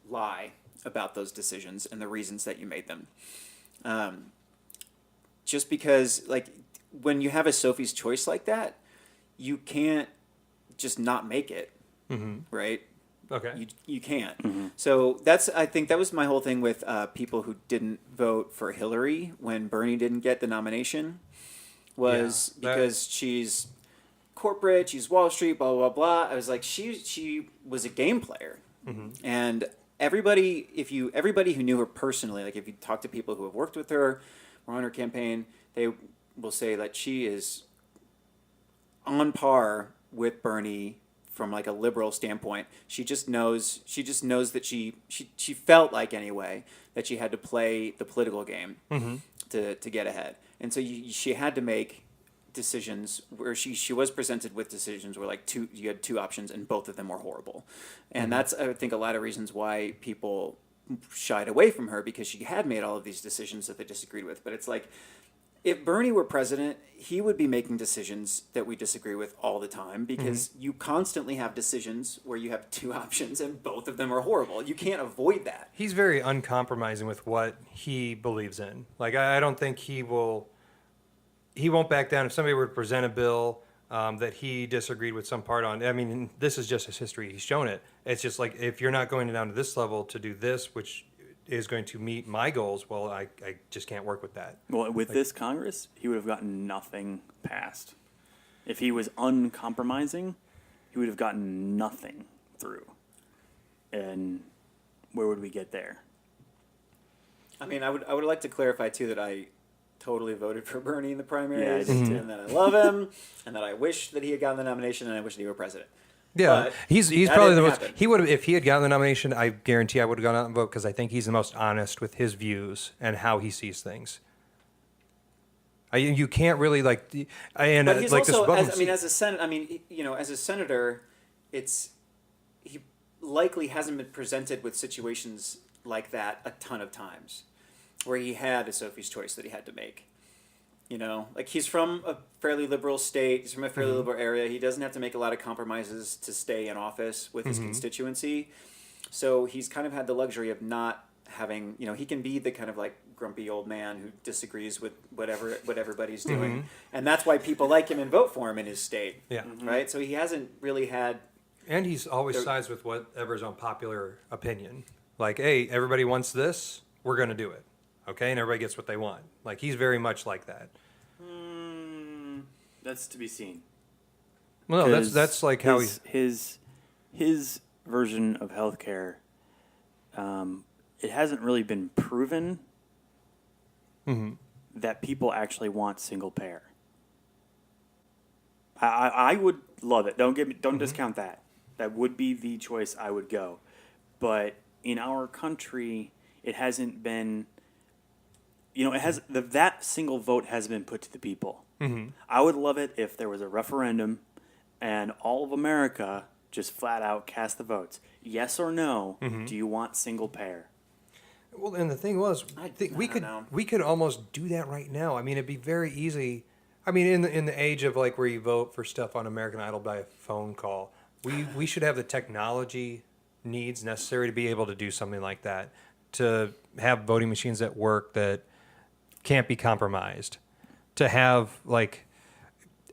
lie about those decisions and the reasons that you made them. Just because, like, when you have a Sophie's Choice like that, you can't just not make it, right? Okay. You can't. So I think that was my whole thing with people who didn't vote for Hillary when Bernie didn't get the nomination, was because she's corporate, she's Wall Street, blah blah blah. I was like, she was a game player, and everybody who knew her personally, like if you talk to people who have worked with her or on her campaign, they will say that she is on par with Bernie from like a liberal standpoint. She just knows that she felt like anyway that she had to play the political game to get ahead, and so she had to make decisions where she was presented with decisions where like you had two options and both of them were horrible, and that's I think a lot of reasons why people shied away from her, because she had made all of these decisions that they disagreed with. But it's like, if Bernie were president, he would be making decisions that we disagree with all the time, because you constantly have decisions where you have two options and both of them are horrible. You can't avoid that. He's very uncompromising with what he believes in. Like, I don't think he won't back down if somebody were to present a bill that he disagreed with some part on. I mean, this is just his history. He's shown it. It's just like, if you're not going down to this level to do this, which is going to meet my goals, well, I just can't work with that. Well, with this Congress, he would have gotten nothing passed. If he was uncompromising, he would have gotten nothing through. And where would we get there? I mean, I would like to clarify too that I totally voted for Bernie in the primaries, Yeah, I did too. and that I love him, and that I wish that he had gotten the nomination, and I wish that he were president. Yeah, But he's that probably the didn't most. happen. He would have, if he had gotten the nomination, I guarantee I would have gone out and voted, because I think he's the most honest with his views and how he sees things. You can't really like, and But he's like also, this. as a senator, he likely hasn't been presented with situations like that a ton of times, where he had a Sophie's choice that he had to make. You know, like, he's from a fairly liberal state. He's from a fairly liberal area. He doesn't have to make a lot of compromises to stay in office with his constituency. So he's kind of had the luxury of not having, he can be the kind of like grumpy old man who disagrees with what everybody's doing. And that's why people like him and vote for him in his state. Yeah. Right? So he hasn't really had... And he's always sides with whatever's on popular opinion. Like, hey, everybody wants this, we're going to do it. Okay? And everybody gets what they want. Like, he's very much like that. That's to be seen. Well, no, that's like how his version of healthcare. It hasn't really been proven that people actually want single payer. I would love it. Don't discount that. That would be the choice I would go. But in our country, it hasn't been. That single vote has been put to the people. I would love it if there was a referendum and all of America just flat out cast the votes. Yes or no, do you want single payer? Well, and the thing was, we could almost do that right now. I mean, it'd be very easy. I mean, in the age of like where you vote for stuff on American Idol by a phone call, we should have the technology needs necessary to be able to do something like that, to have voting machines that work that can't be compromised, to have like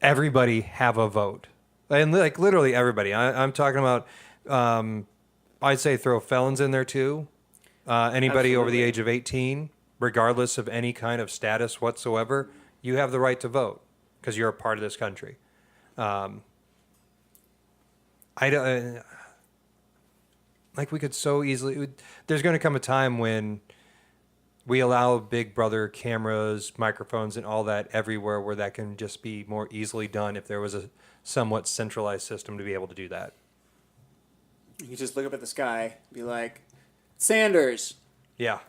everybody have a vote, and like literally everybody. I'm talking about. I'd say throw felons in there too. Anybody over the age of 18, regardless of any kind of status whatsoever, you have the right to vote because you're a part of this country. Like we could so easily. There's going to come a time when we allow Big Brother cameras, microphones, and all that everywhere, where that can just be more easily done if there was a somewhat centralized system to be able to do that. You just look up at the sky, be like, Sanders. Yeah,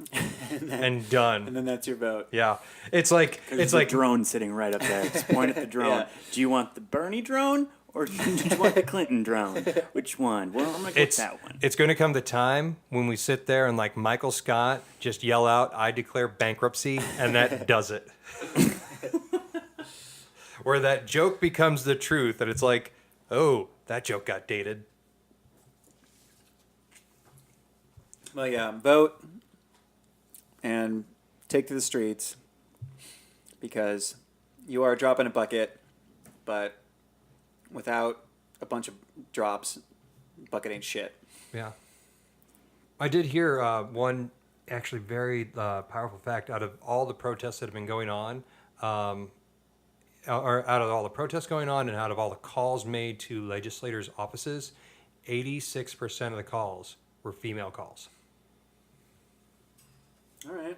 and done. And then that's your vote. Yeah, it's like a drone sitting right up there. Just point at the drone. Yeah. Do you want the Bernie drone or do you want the Clinton drone? Which one? Well, I'm gonna go with that one. It's going to come the time when we sit there and like Michael Scott just yell out, "I declare bankruptcy," and that does it. Where that joke becomes the truth, and it's like, oh, that joke got dated. Well, yeah, vote and take to the streets, because you are a drop in a bucket, but without a bunch of drops, bucket ain't shit. Yeah. I did hear one actually very powerful fact out of all the protests that have been going on, or out of all the protests going on and out of all the calls made to legislators' offices, 86% of the calls were female calls. All right.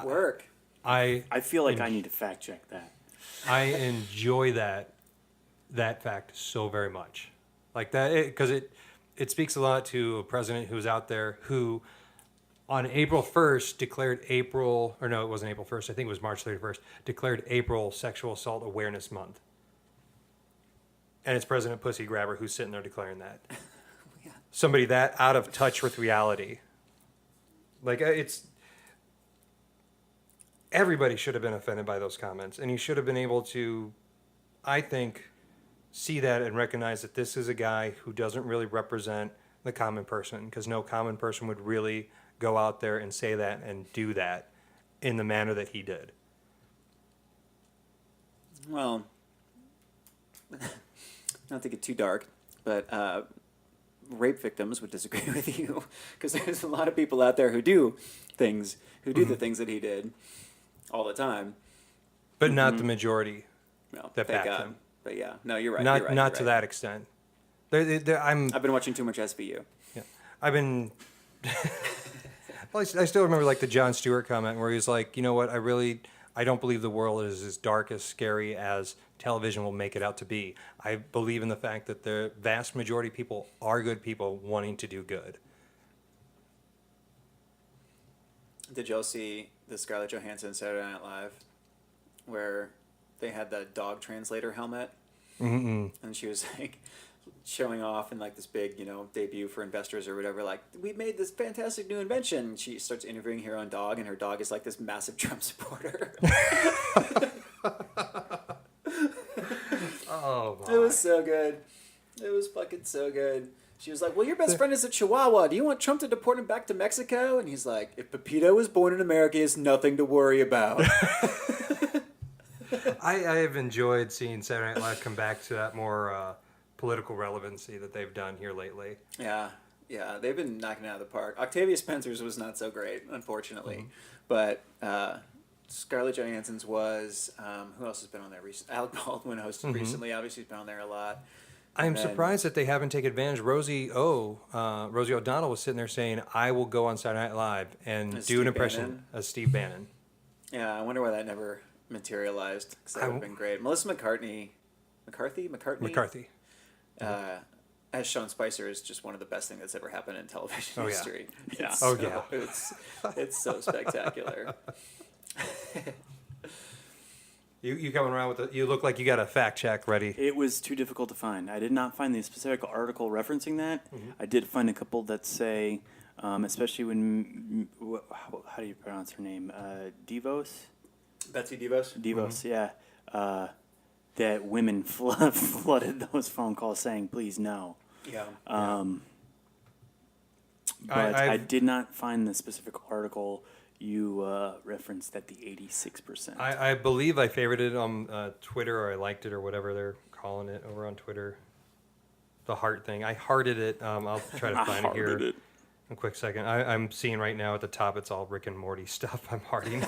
Work. I feel like I need to fact check that. I enjoy that fact so very much, like that, because it speaks a lot to a president who's out there who, on April 1st, declared April, or no, it wasn't April 1st. I think it was March 31st. Declared April Sexual Assault Awareness Month, and it's President Pussy Grabber who's sitting there declaring that. Yeah. Somebody that out of touch with reality. Like it's. Everybody should have been offended by those comments, and he should have been able to, I think, see that and recognize that this is a guy who doesn't really represent the common person, because no common person would really go out there and say that and do that in the manner that he did. Well, not to get too dark, but rape victims would disagree with you, because there's a lot of people out there who do the things that he did all the time. But not the majority No, that thank backed God. him. But yeah, no, you're right. Not you're right, not you're to right. that extent. I've been watching too much SVU. Yeah. I've been. Well, I still remember like the Jon Stewart comment where he's like, you know what, I don't believe the world is as dark, as scary as television will make it out to be. I believe in the fact that the vast majority of people are good people wanting to do good. Did y'all see the Scarlett Johansson Saturday Night Live, where they had the dog translator helmet, and she was like showing off in like this big, debut for investors or whatever. Like, we made this fantastic new invention. She starts interviewing her own dog, and her dog is like this massive Trump supporter. Oh, my. It was so good. It was fucking so good. She was like, well, your best friend is a Chihuahua. Do you want Trump to deport him back to Mexico? And he's like, if Pepito was born in America, he has nothing to worry about. I have enjoyed seeing Saturday Night Live come back to that more political relevancy that they've done here lately. Yeah, they've been knocking it out of the park. Octavia Spencer's was not so great, unfortunately. But Scarlett Johansson's was, who else has been on there recently? Alec Baldwin hosted recently. Obviously, he's been on there a lot. I'm surprised that they haven't taken advantage. Rosie O'Donnell was sitting there saying, I will go on Saturday Night Live and do Steve an impression Bannon? of Steve Bannon. Yeah, I wonder why that never materialized, because that would have been great. Melissa McCarthy. As Sean Spicer is just one of the best things that's ever happened in television Oh, yeah. history. Yeah. It's so spectacular. You coming around with you look like you got a fact check ready. It was too difficult to find. I did not find the specific article referencing that. I did find a couple that say, especially when, how do you pronounce her name? Devos? Betsy DeVos? Devos, yeah. That women flooded those phone calls saying, please no. Yeah. But I did not find the specific article you referenced that the 86%. I believe I favorited it on Twitter, or I liked it, or whatever they're calling it over on Twitter. The heart thing. I hearted it. I'll try to find it here in a quick second. I'm seeing right now at the top, it's all Rick and Morty stuff I'm hearting.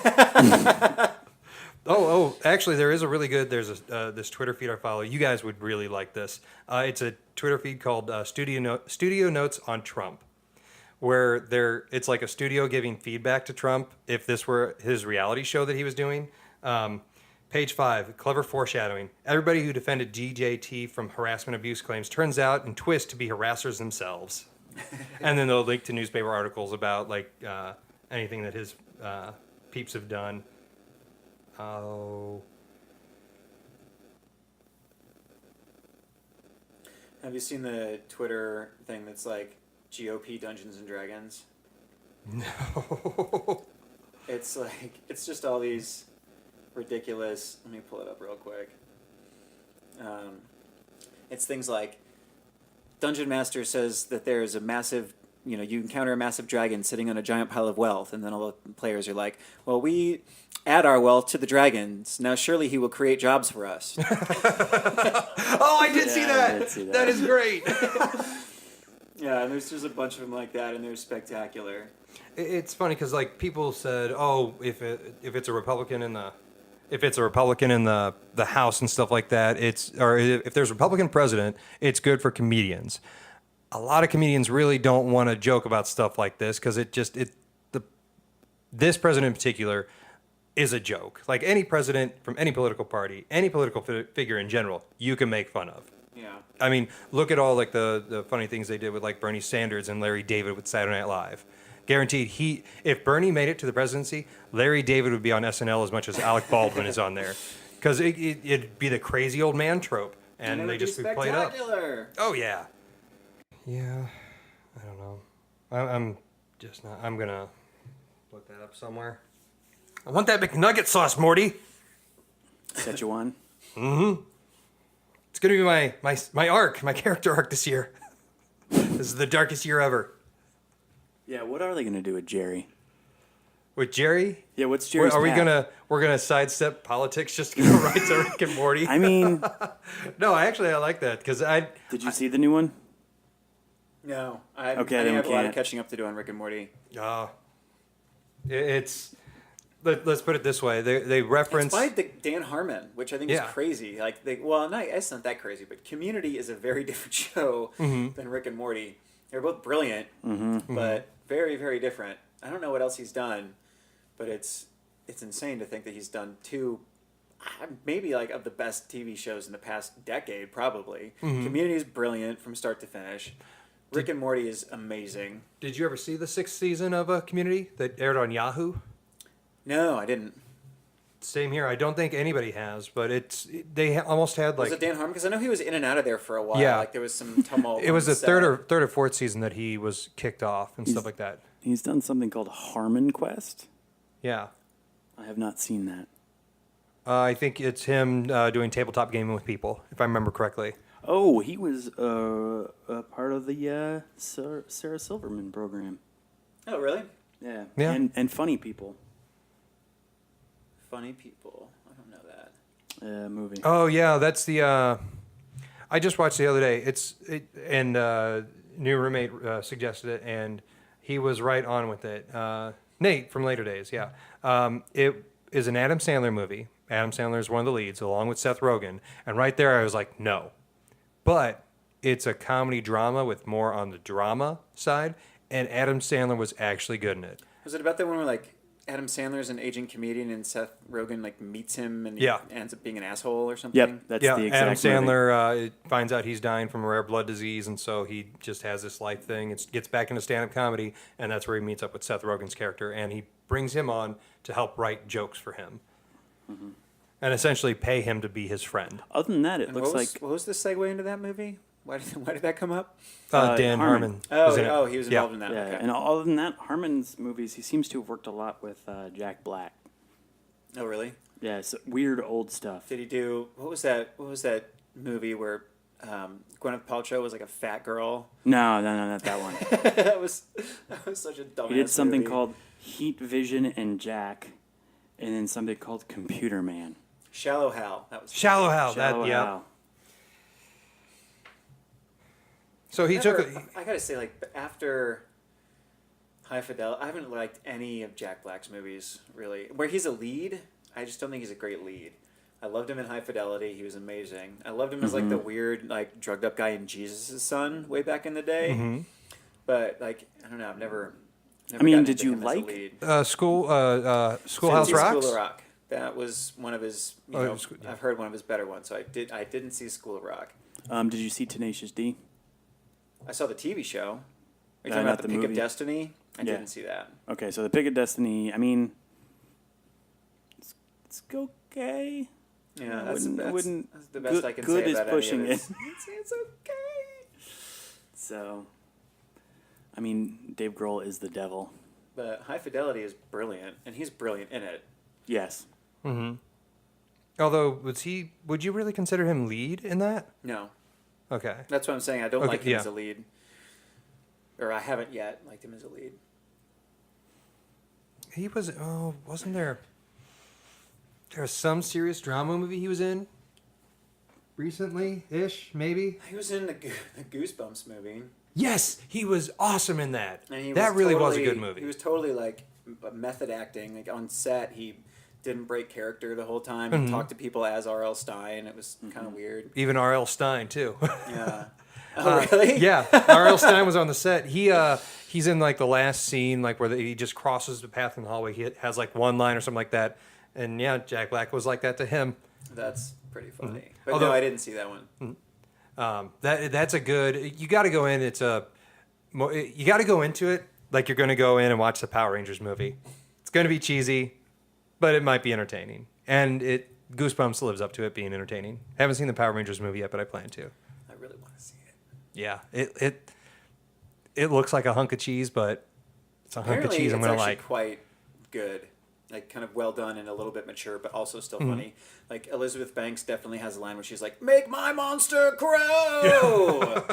Actually, there is a really good, there's this Twitter feed I follow. You guys would really like this. It's a Twitter feed called Studio Notes on Trump, where it's like a studio giving feedback to Trump if this were his reality show that he was doing. Page 5, clever foreshadowing. Everybody who defended DJT from harassment abuse claims turns out in twist to be harassers themselves. And then they'll link to newspaper articles about like anything that his peeps have done. Oh. Have you seen the Twitter thing that's like GOP Dungeons and Dragons? No. It's like, it's just all these ridiculous, let me pull it up real quick. It's things like, Dungeon Master says that there is a massive you encounter a massive dragon sitting on a giant pile of wealth, and then all the players are like, well, we add our wealth to the dragons. Now surely he will create jobs for us. Oh, I did see that. I did see that. That is great. Yeah, and there's just a bunch of them like that, and they're spectacular. It's funny because like people said, oh, if it's a Republican in the House and stuff like that, if there's a Republican president, it's good for comedians. A lot of comedians really don't want to joke about stuff like this because this president in particular is a joke. Like any president from any political party, any political figure in general, you can make fun of. Yeah. I mean, look at all like the funny things they did with like Bernie Sanders and Larry David with Saturday Night Live. Guaranteed, if Bernie made it to the presidency, Larry David would be on SNL as much as Alec Baldwin is on there, because it'd be the crazy old man trope, and they just be played up. Oh yeah, yeah. I don't know. I'm just not. I'm gonna look that up somewhere. I want that McNugget sauce, Morty. Szechuan. It's gonna be my arc, my character arc this year. This is the darkest year ever. Yeah, what are they going to do with Jerry? With Jerry? Yeah, what's Jerry's We're path? gonna sidestep politics just to go right to Rick and Morty? I mean, No, actually I like that because did you see the new one? No. Okay, I then think I we have a lot of can't. catching up to do on Rick and Morty. It's let's put it this way. They reference It's by Dan Harmon, which I think Yeah. is crazy. Like, it's not that crazy, but Community is a very different show than Rick and Morty. They're both brilliant, but very, very different. I don't know what else he's done, but it's insane to think that he's done two, maybe like of the best TV shows in the past decade, probably. Community is brilliant from start to finish. Rick and Morty is amazing. Did you ever see the 6th season of Community that aired on Yahoo? No, I didn't. Same here. I don't think anybody has, but they almost had like Was it Dan Harmon? Because I know he was in and out of there for a while. Yeah. Like there was some tumult. it was on the set. third or fourth season that he was kicked off and stuff like that. He's done something called Harmon Quest. Yeah. I have not seen that. I think it's him doing tabletop gaming with people, if I remember correctly. Oh, he was a part of the Sarah Silverman program. Oh, really? Yeah. Yeah. And Funny People Funny People. I don't know that. movie. Oh yeah, that's the. I just watched the other day. New roommate suggested it, and he was right on with it. Nate from Later Days, yeah. It is an Adam Sandler movie. Adam Sandler is one of the leads, along with Seth Rogen. And right there, I was like, no. But it's a comedy drama with more on the drama side, and Adam Sandler was actually good in it. Was it about the one where like Adam Sandler's an aging comedian and Seth Rogen like meets him and he Yeah. ends up being an asshole or something? Yep, that's Yeah, the Adam exact movie. Sandler finds out he's dying from a rare blood disease, and so he just has this life thing. It gets back into stand-up comedy, and that's where he meets up with Seth Rogen's character, and he brings him on to help write jokes for him, and essentially pay him to be his friend. Other than that, it And looks what was, like what was the segue into that movie? Why did that come up? Dan Harmon. Harmon. was in it. Oh, he was Yeah. involved in that. yeah. Okay. And other than that, Harmon's movies, he seems to have worked a lot with Jack Black. Oh, really? Yeah, it's weird old stuff. Did he do what was that? What was that movie where Gwyneth Paltrow was like a fat girl? No, not that one. that was such a dumbass He did something movie. called Heat Vision and Jack, and then something called Computer Man. Shallow Hal. That was Shallow Hal. Shallow Yeah. Hal. So he took. I gotta say, like after High Fidelity, I haven't liked any of Jack Black's movies really. Where he's a lead, I just don't think he's a great lead. I loved him in High Fidelity; he was amazing. I loved him as like the weird, like drugged up guy in Jesus' Son way back in the day. But like, I don't know, I've never I mean, gotten did into you him as a like- lead. Schoolhouse Didn't see Rock. School of Rock. That was one of his. You Oh, know, yeah. I've heard one of his better ones. So I didn't see School of Rock. Did you see Tenacious D? I saw the TV show. Are you No, talking not about the the Pick of movie. Destiny? I Yeah. didn't see that. Okay, so the Pick of Destiny. I mean, it's okay. Yeah, I that's wouldn't- that's the best good- I can good say is about pushing any of it. It's okay. So, I mean, Dave Grohl is the devil. But High Fidelity is brilliant, and he's brilliant in it. Yes. Although, would you really consider him lead in that? No, Okay. that's what I'm saying. I don't Okay, like him yeah. as a lead. or I haven't yet liked him as a lead. He was. Oh, wasn't there? There was some serious drama movie he was in recently-ish, maybe. He was in the Goosebumps movie. Yes, he was awesome in that. And he That was really was a totally- good movie. He was totally like method acting. Like on set, he didn't break character the whole time. He talked to people as R.L. Stein. It was kind of weird. Even R.L. Stein too. Yeah. Oh, really? Yeah, R.L. Stein was on the set. He's in like the last scene, like where he just crosses the path in the hallway. He has like one line or something like that, and yeah, Jack Black was like that to him. That's pretty funny. But Although- no, I didn't see that one. That's a good. You got to go in. You got to go into it like you're going to go in and watch the Power Rangers movie. It's going to be cheesy, but it might be entertaining, and Goosebumps lives up to it being entertaining. Haven't seen the Power Rangers movie yet, but I plan to. I really want to see it. Yeah, it looks like a hunk of cheese, but it's a hunk of Apparently, cheese I'm it's gonna actually like. quite good. Like, kind of well done and a little bit mature, but also still funny. Like, Elizabeth Banks definitely has a line where she's like, "Make my monster crow!"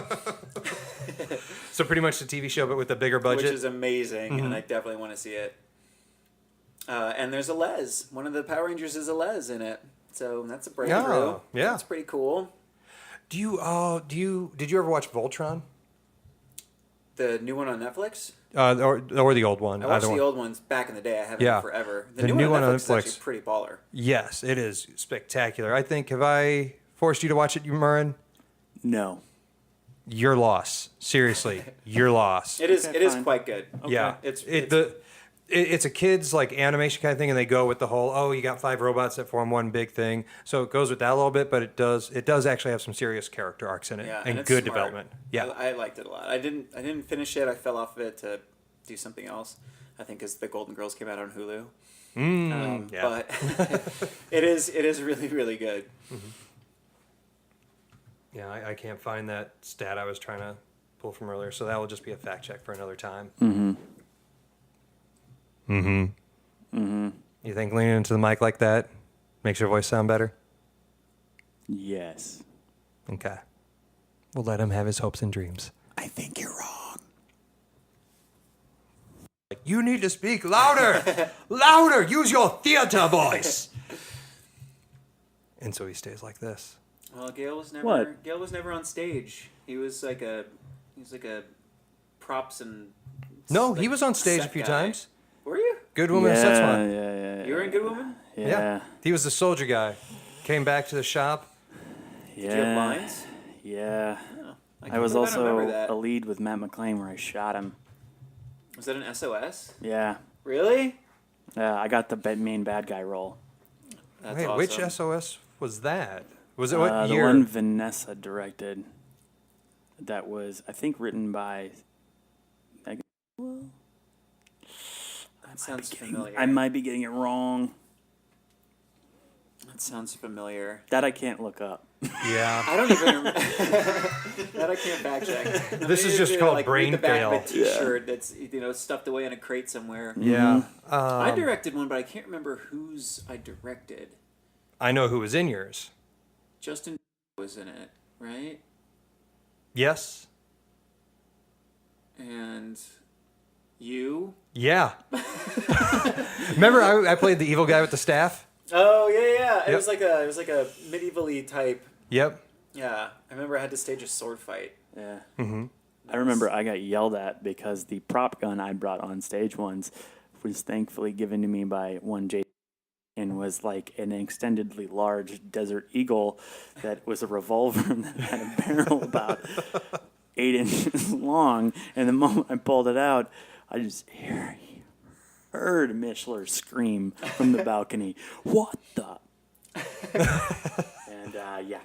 So pretty much the TV show, but with a bigger budget. Which is amazing, and I definitely want to see it. And there's a Les. One of the Power Rangers is a Les in it. So that's a breakthrough. Oh, yeah. That's pretty cool. Did you ever watch Voltron? The new one on Netflix? Or the old one? I watched either the one. old ones back in the day. I haven't Yeah. in forever. The new one on is Netflix. actually pretty baller. Yes, it is spectacular. I think, have I forced you to watch it, Murren? No. Your loss. Seriously, your loss. It is. Okay, It is fine. quite good. Yeah, It's it's a kid's like animation kind of thing, and they go with the whole you got 5 robots that form one big thing. So it goes with that a little bit, but it does actually have some serious character arcs in it and it's good smart. development. Yeah, I liked it a lot. I didn't finish it. I fell off of it to do something else. I think because the Golden Girls came out on Hulu. yeah. But it is really, really good. Yeah, I can't find that stat I was trying to pull from earlier, so that will just be a fact check for another time. You think leaning into the mic like that makes your voice sound better? Yes. Okay. We'll let him have his hopes and dreams. I think you're wrong. You need to speak louder! Louder! Use your theater voice! And so he stays like this. Well, Gail was never. What? Gail was never on stage. He was like a props and. No, he like, was on stage a set few guy. times. Were you? Good Woman in Szechuan. Yeah. You were in Good Woman. Yeah. He was the soldier guy. Came back to the shop. Did you have lines? Yeah. Oh, I was don't remember also that. a lead with Matt McClain where I shot him. Was that an SOS? Yeah. Really? I got the main bad guy role. That's Wait, awesome. which SOS was that? Was it what The year? one Vanessa directed. That was, I think, written by Megan. That sounds familiar. I might be getting it wrong. That sounds familiar. That I can't look up. Yeah. I don't even remember. That I can't fact check. This is Maybe just if called read brain the back fail. of a T-shirt that's stuffed away in a crate somewhere. Yeah. I directed one, but I can't remember whose I directed. I know who was in yours. Justin was in it, right? Yes. And you? Yeah. Remember I played the evil guy with the staff? Oh yeah. It Yep. was like a medievally type. Yep. Yeah, I remember I had to stage a sword fight. Yeah. I remember I got yelled at because the prop gun I brought on stage once was thankfully given to me by one J and was like an extendedly large Desert Eagle that was a revolver that had a barrel about 8 inches long. And the moment I pulled it out, I just heard Mishler scream from the balcony, "What the?" And yeah,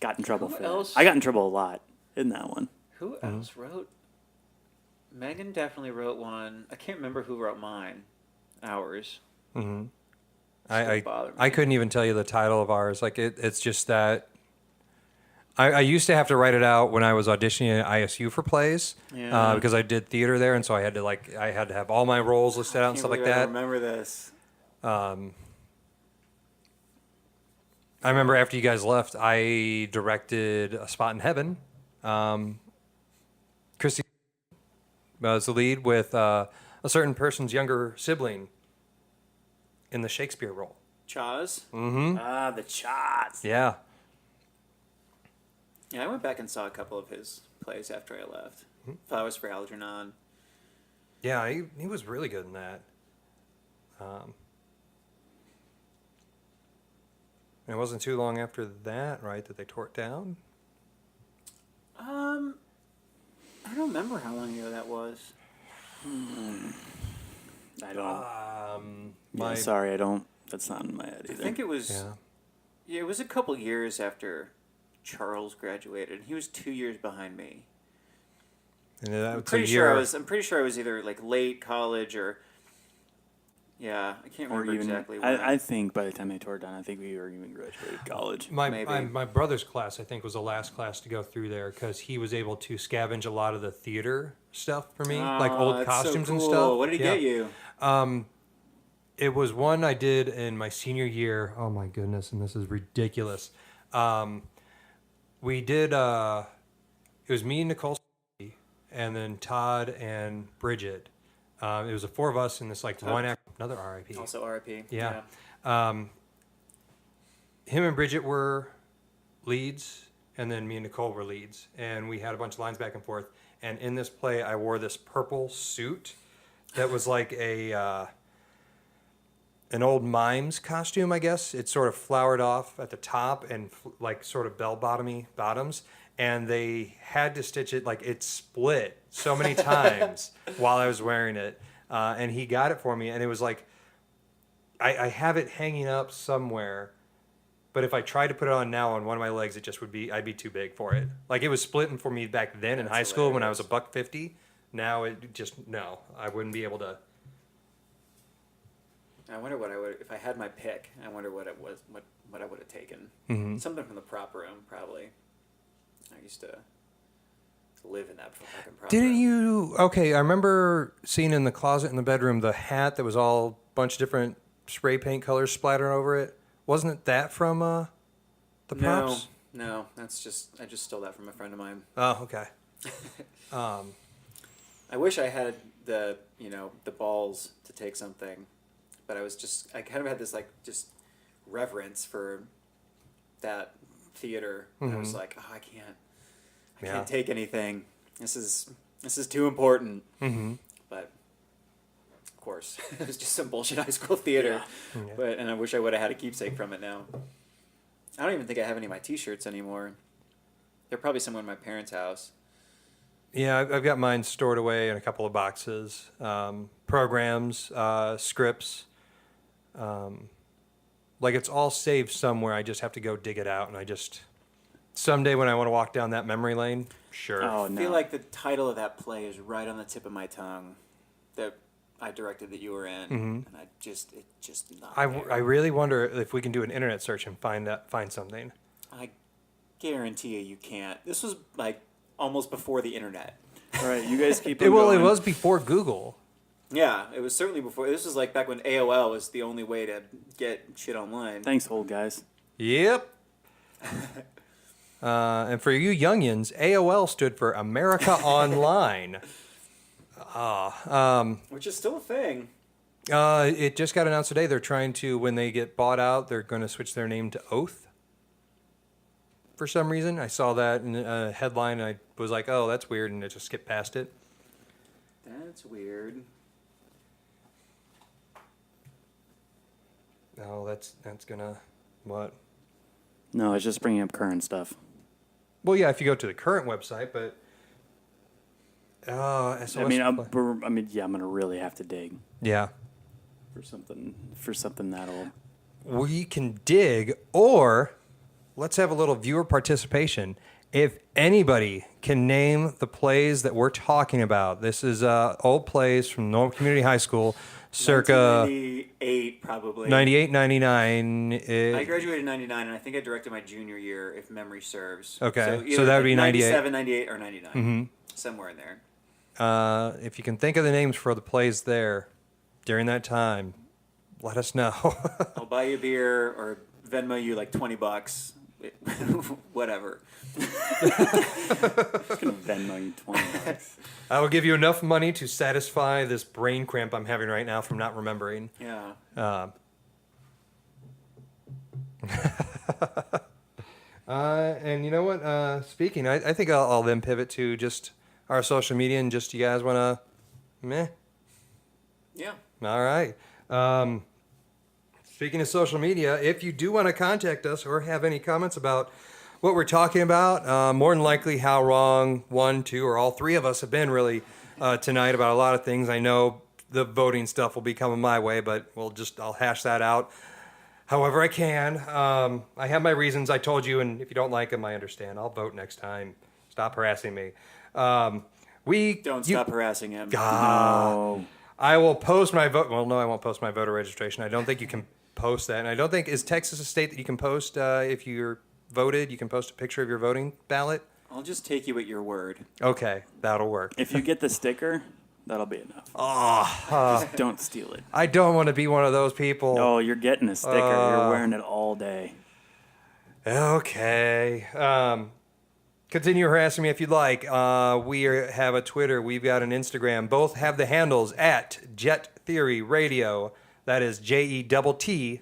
got in trouble Who for else? that. I got in trouble a lot in that one. Who else wrote? Megan definitely wrote one. I can't remember who wrote mine. Ours. I bother me. I couldn't even tell you the title of ours. Like it's just that I used to have to write it out when I was auditioning at ISU for plays Yeah. because I did theater there, and so I had to have all my roles listed out and Can't stuff like believe I that. remember this. I remember after you guys left, I directed A Spot in Heaven. Christy as the lead with a certain person's younger sibling in the Shakespeare role. Chaz. Ah, the shots. Yeah. Yeah, I went back and saw a couple of his plays after I left. Flowers for Algernon. Yeah, he was really good in that. And it wasn't too long after that, right, that they tore it down? I don't remember how long ago that was. I don't. My, Sorry, I don't. That's not in my head I either. think it was. yeah. Yeah, it was a couple years after Charles graduated. He was 2 years behind me. And that I'm was pretty a sure year. I'm pretty sure I was either like late college or. Yeah, I can't or remember even, exactly. When. I think by the time they tore it down, I think we were even graduated college. Maybe. My brother's class, I think, was the last class to go through there because he was able to scavenge a lot of the theater stuff for me, like Oh, old that's costumes so and cool. stuff. What did he Yeah. get you? It was one I did in my senior year. Oh my goodness, and this is ridiculous. We did. It was me and Nicole, and then Todd and Bridget. It was the four of us in this like one act. Another RIP. Also R.I.P. Yeah. Him and Bridget were leads, and then me and Nicole were leads, and we had a bunch of lines back and forth. And in this play, I wore this purple suit that was like an old mime's costume, I guess. It sort of flowered off at the top and like sort of bell-bottomy bottoms, and they had to stitch it like it split so many times while I was wearing it. And he got it for me, and it was like I have it hanging up somewhere, but if I tried to put it on now on one of my legs, it just would be I'd be too big for it. Like it was splitting for me back then in That's high school when I was hilarious. $150. Now it just no, I wouldn't be able to. I wonder what I would if I had my pick. I wonder what it was. What I would have taken. Mm-hmm. Something from the prop room, probably. I used to live in that fucking prop Didn't room. you? Okay, I remember seeing in the closet in the bedroom the hat that was all a bunch of different spray paint colors splattered over it. Wasn't it that from the props? No, that's just I just stole that from a friend of mine. Oh, okay. I wish I had the balls to take something, but I kind of had this like just reverence for that theater. And I was like, oh, I can't Yeah. take anything. This is too important. Mm-hmm. But of course, it was just some bullshit high school theater. Yeah. And I wish I would have had a keepsake from it now. I don't even think I have any of my T-shirts anymore. They're probably somewhere in my parents' house. Yeah, I've got mine stored away in a couple of boxes. Programs, scripts. Like it's all saved somewhere. I just have to go dig it out, and I just someday when I want to walk down that memory lane, sure. Oh, I no. feel like the title of that play is right on the tip of my tongue. That I directed that you were in, and it just not. I there. really wonder if we can do an internet search and find something. I guarantee you can't. This was like almost before the internet. All right, you guys keep It going. was before Google. Yeah, it was certainly before. This was like back when AOL was the only way to get shit online. Thanks, old guys. Yep. And for you youngins, AOL stood for America Online. Which is still a thing. It just got announced today. They're trying to, when they get bought out, they're going to switch their name to Oath. For some reason, I saw that in a headline, and I was like, "Oh, that's weird," and I just skipped past it. That's weird. No, that's gonna what? No, it's just bringing up current stuff. Well, yeah, if you go to the current website, but SOS. I'm gonna really have to dig yeah. for something that old. We can dig, or let's have a little viewer participation. If anybody can name the plays that we're talking about, this is old plays from Normal Community High School, circa 98 probably. 98, 99. I graduated in 99, and I think I directed my junior year, if memory serves. Okay, either so that would be 98. 97, 98, or 99. Somewhere in there. If you can think of the names for the plays there during that time, let us know. I'll buy you a beer or Venmo you like $20. whatever. I'm just gonna Venmo you $20. I will give you enough money to satisfy this brain cramp I'm having right now from not remembering. Yeah. And you know what? Speaking, I think I'll then pivot to just our social media and just you guys want to, meh. Yeah. All right. Speaking of social media, if you do want to contact us or have any comments about what we're talking about, more than likely how wrong one, two, or all three of us have been really tonight about a lot of things. I know the voting stuff will be coming my way, but I'll hash that out however I can. I have my reasons. I told you, and if you don't like them, I understand. I'll vote next time. Stop harassing me. Don't stop harassing him. No. I will post my vote. Well, no, I won't post my voter registration. I don't think you can post that. And I don't think, is Texas a state that you can post if you're voted? You can post a picture of your voting ballot? I'll just take you at your word. Okay, that'll work. If you get the sticker, that'll be enough. Just don't steal it. I don't want to be one of those people. No, you're getting a sticker. You're wearing it all day. Okay. Continue harassing me if you'd like. We have a Twitter. We've got an Instagram. Both have the handles at Jett Theory Radio. That is JETT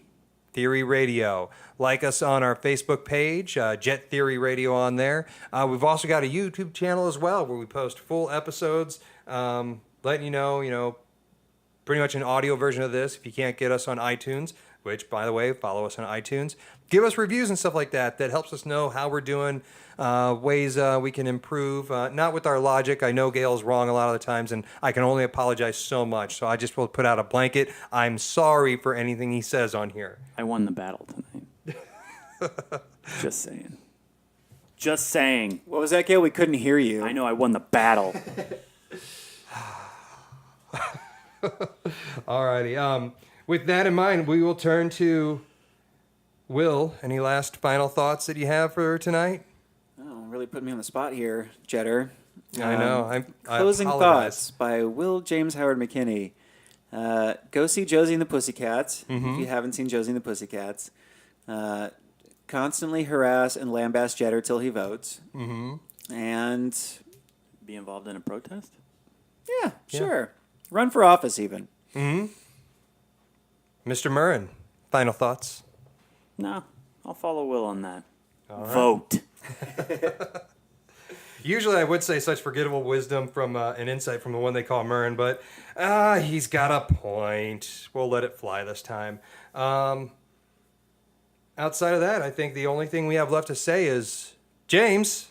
Theory Radio. Like us on our Facebook page, Jett Theory Radio on there. We've also got a YouTube channel as well where we post full episodes, letting you know, pretty much an audio version of this if you can't get us on iTunes, which, by the way, follow us on iTunes. Give us reviews and stuff like that. That helps us know how we're doing, ways we can improve. Not with our logic. I know Gail's wrong a lot of the times, and I can only apologize so much. So I just will put out a blanket. I'm sorry for anything he says on here. I won the battle tonight. Just saying. Just saying. What was that, Gail? We couldn't hear you. I know I won the battle. Alrighty. With that in mind, we will turn to Will. Any last final thoughts that you have for tonight? Oh, really putting me on the spot here, Jetter. I know. I Closing apologize. thoughts by Will James Howard McKinney. Go see Josie and the Pussycats if you haven't seen Josie and the Pussycats. Constantly harass and lambaste Jetter till he votes. And Be involved in a protest? yeah, sure. Run for office even. Mr. Murrin, final thoughts? No, I'll follow Will on that. Vote. Usually I would say such forgettable wisdom from an insight from the one they call Murrin, but he's got a point. We'll let it fly this time. Outside of that, I think the only thing we have left to say is, James,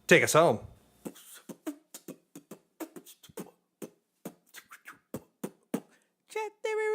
take us home. Jett Theory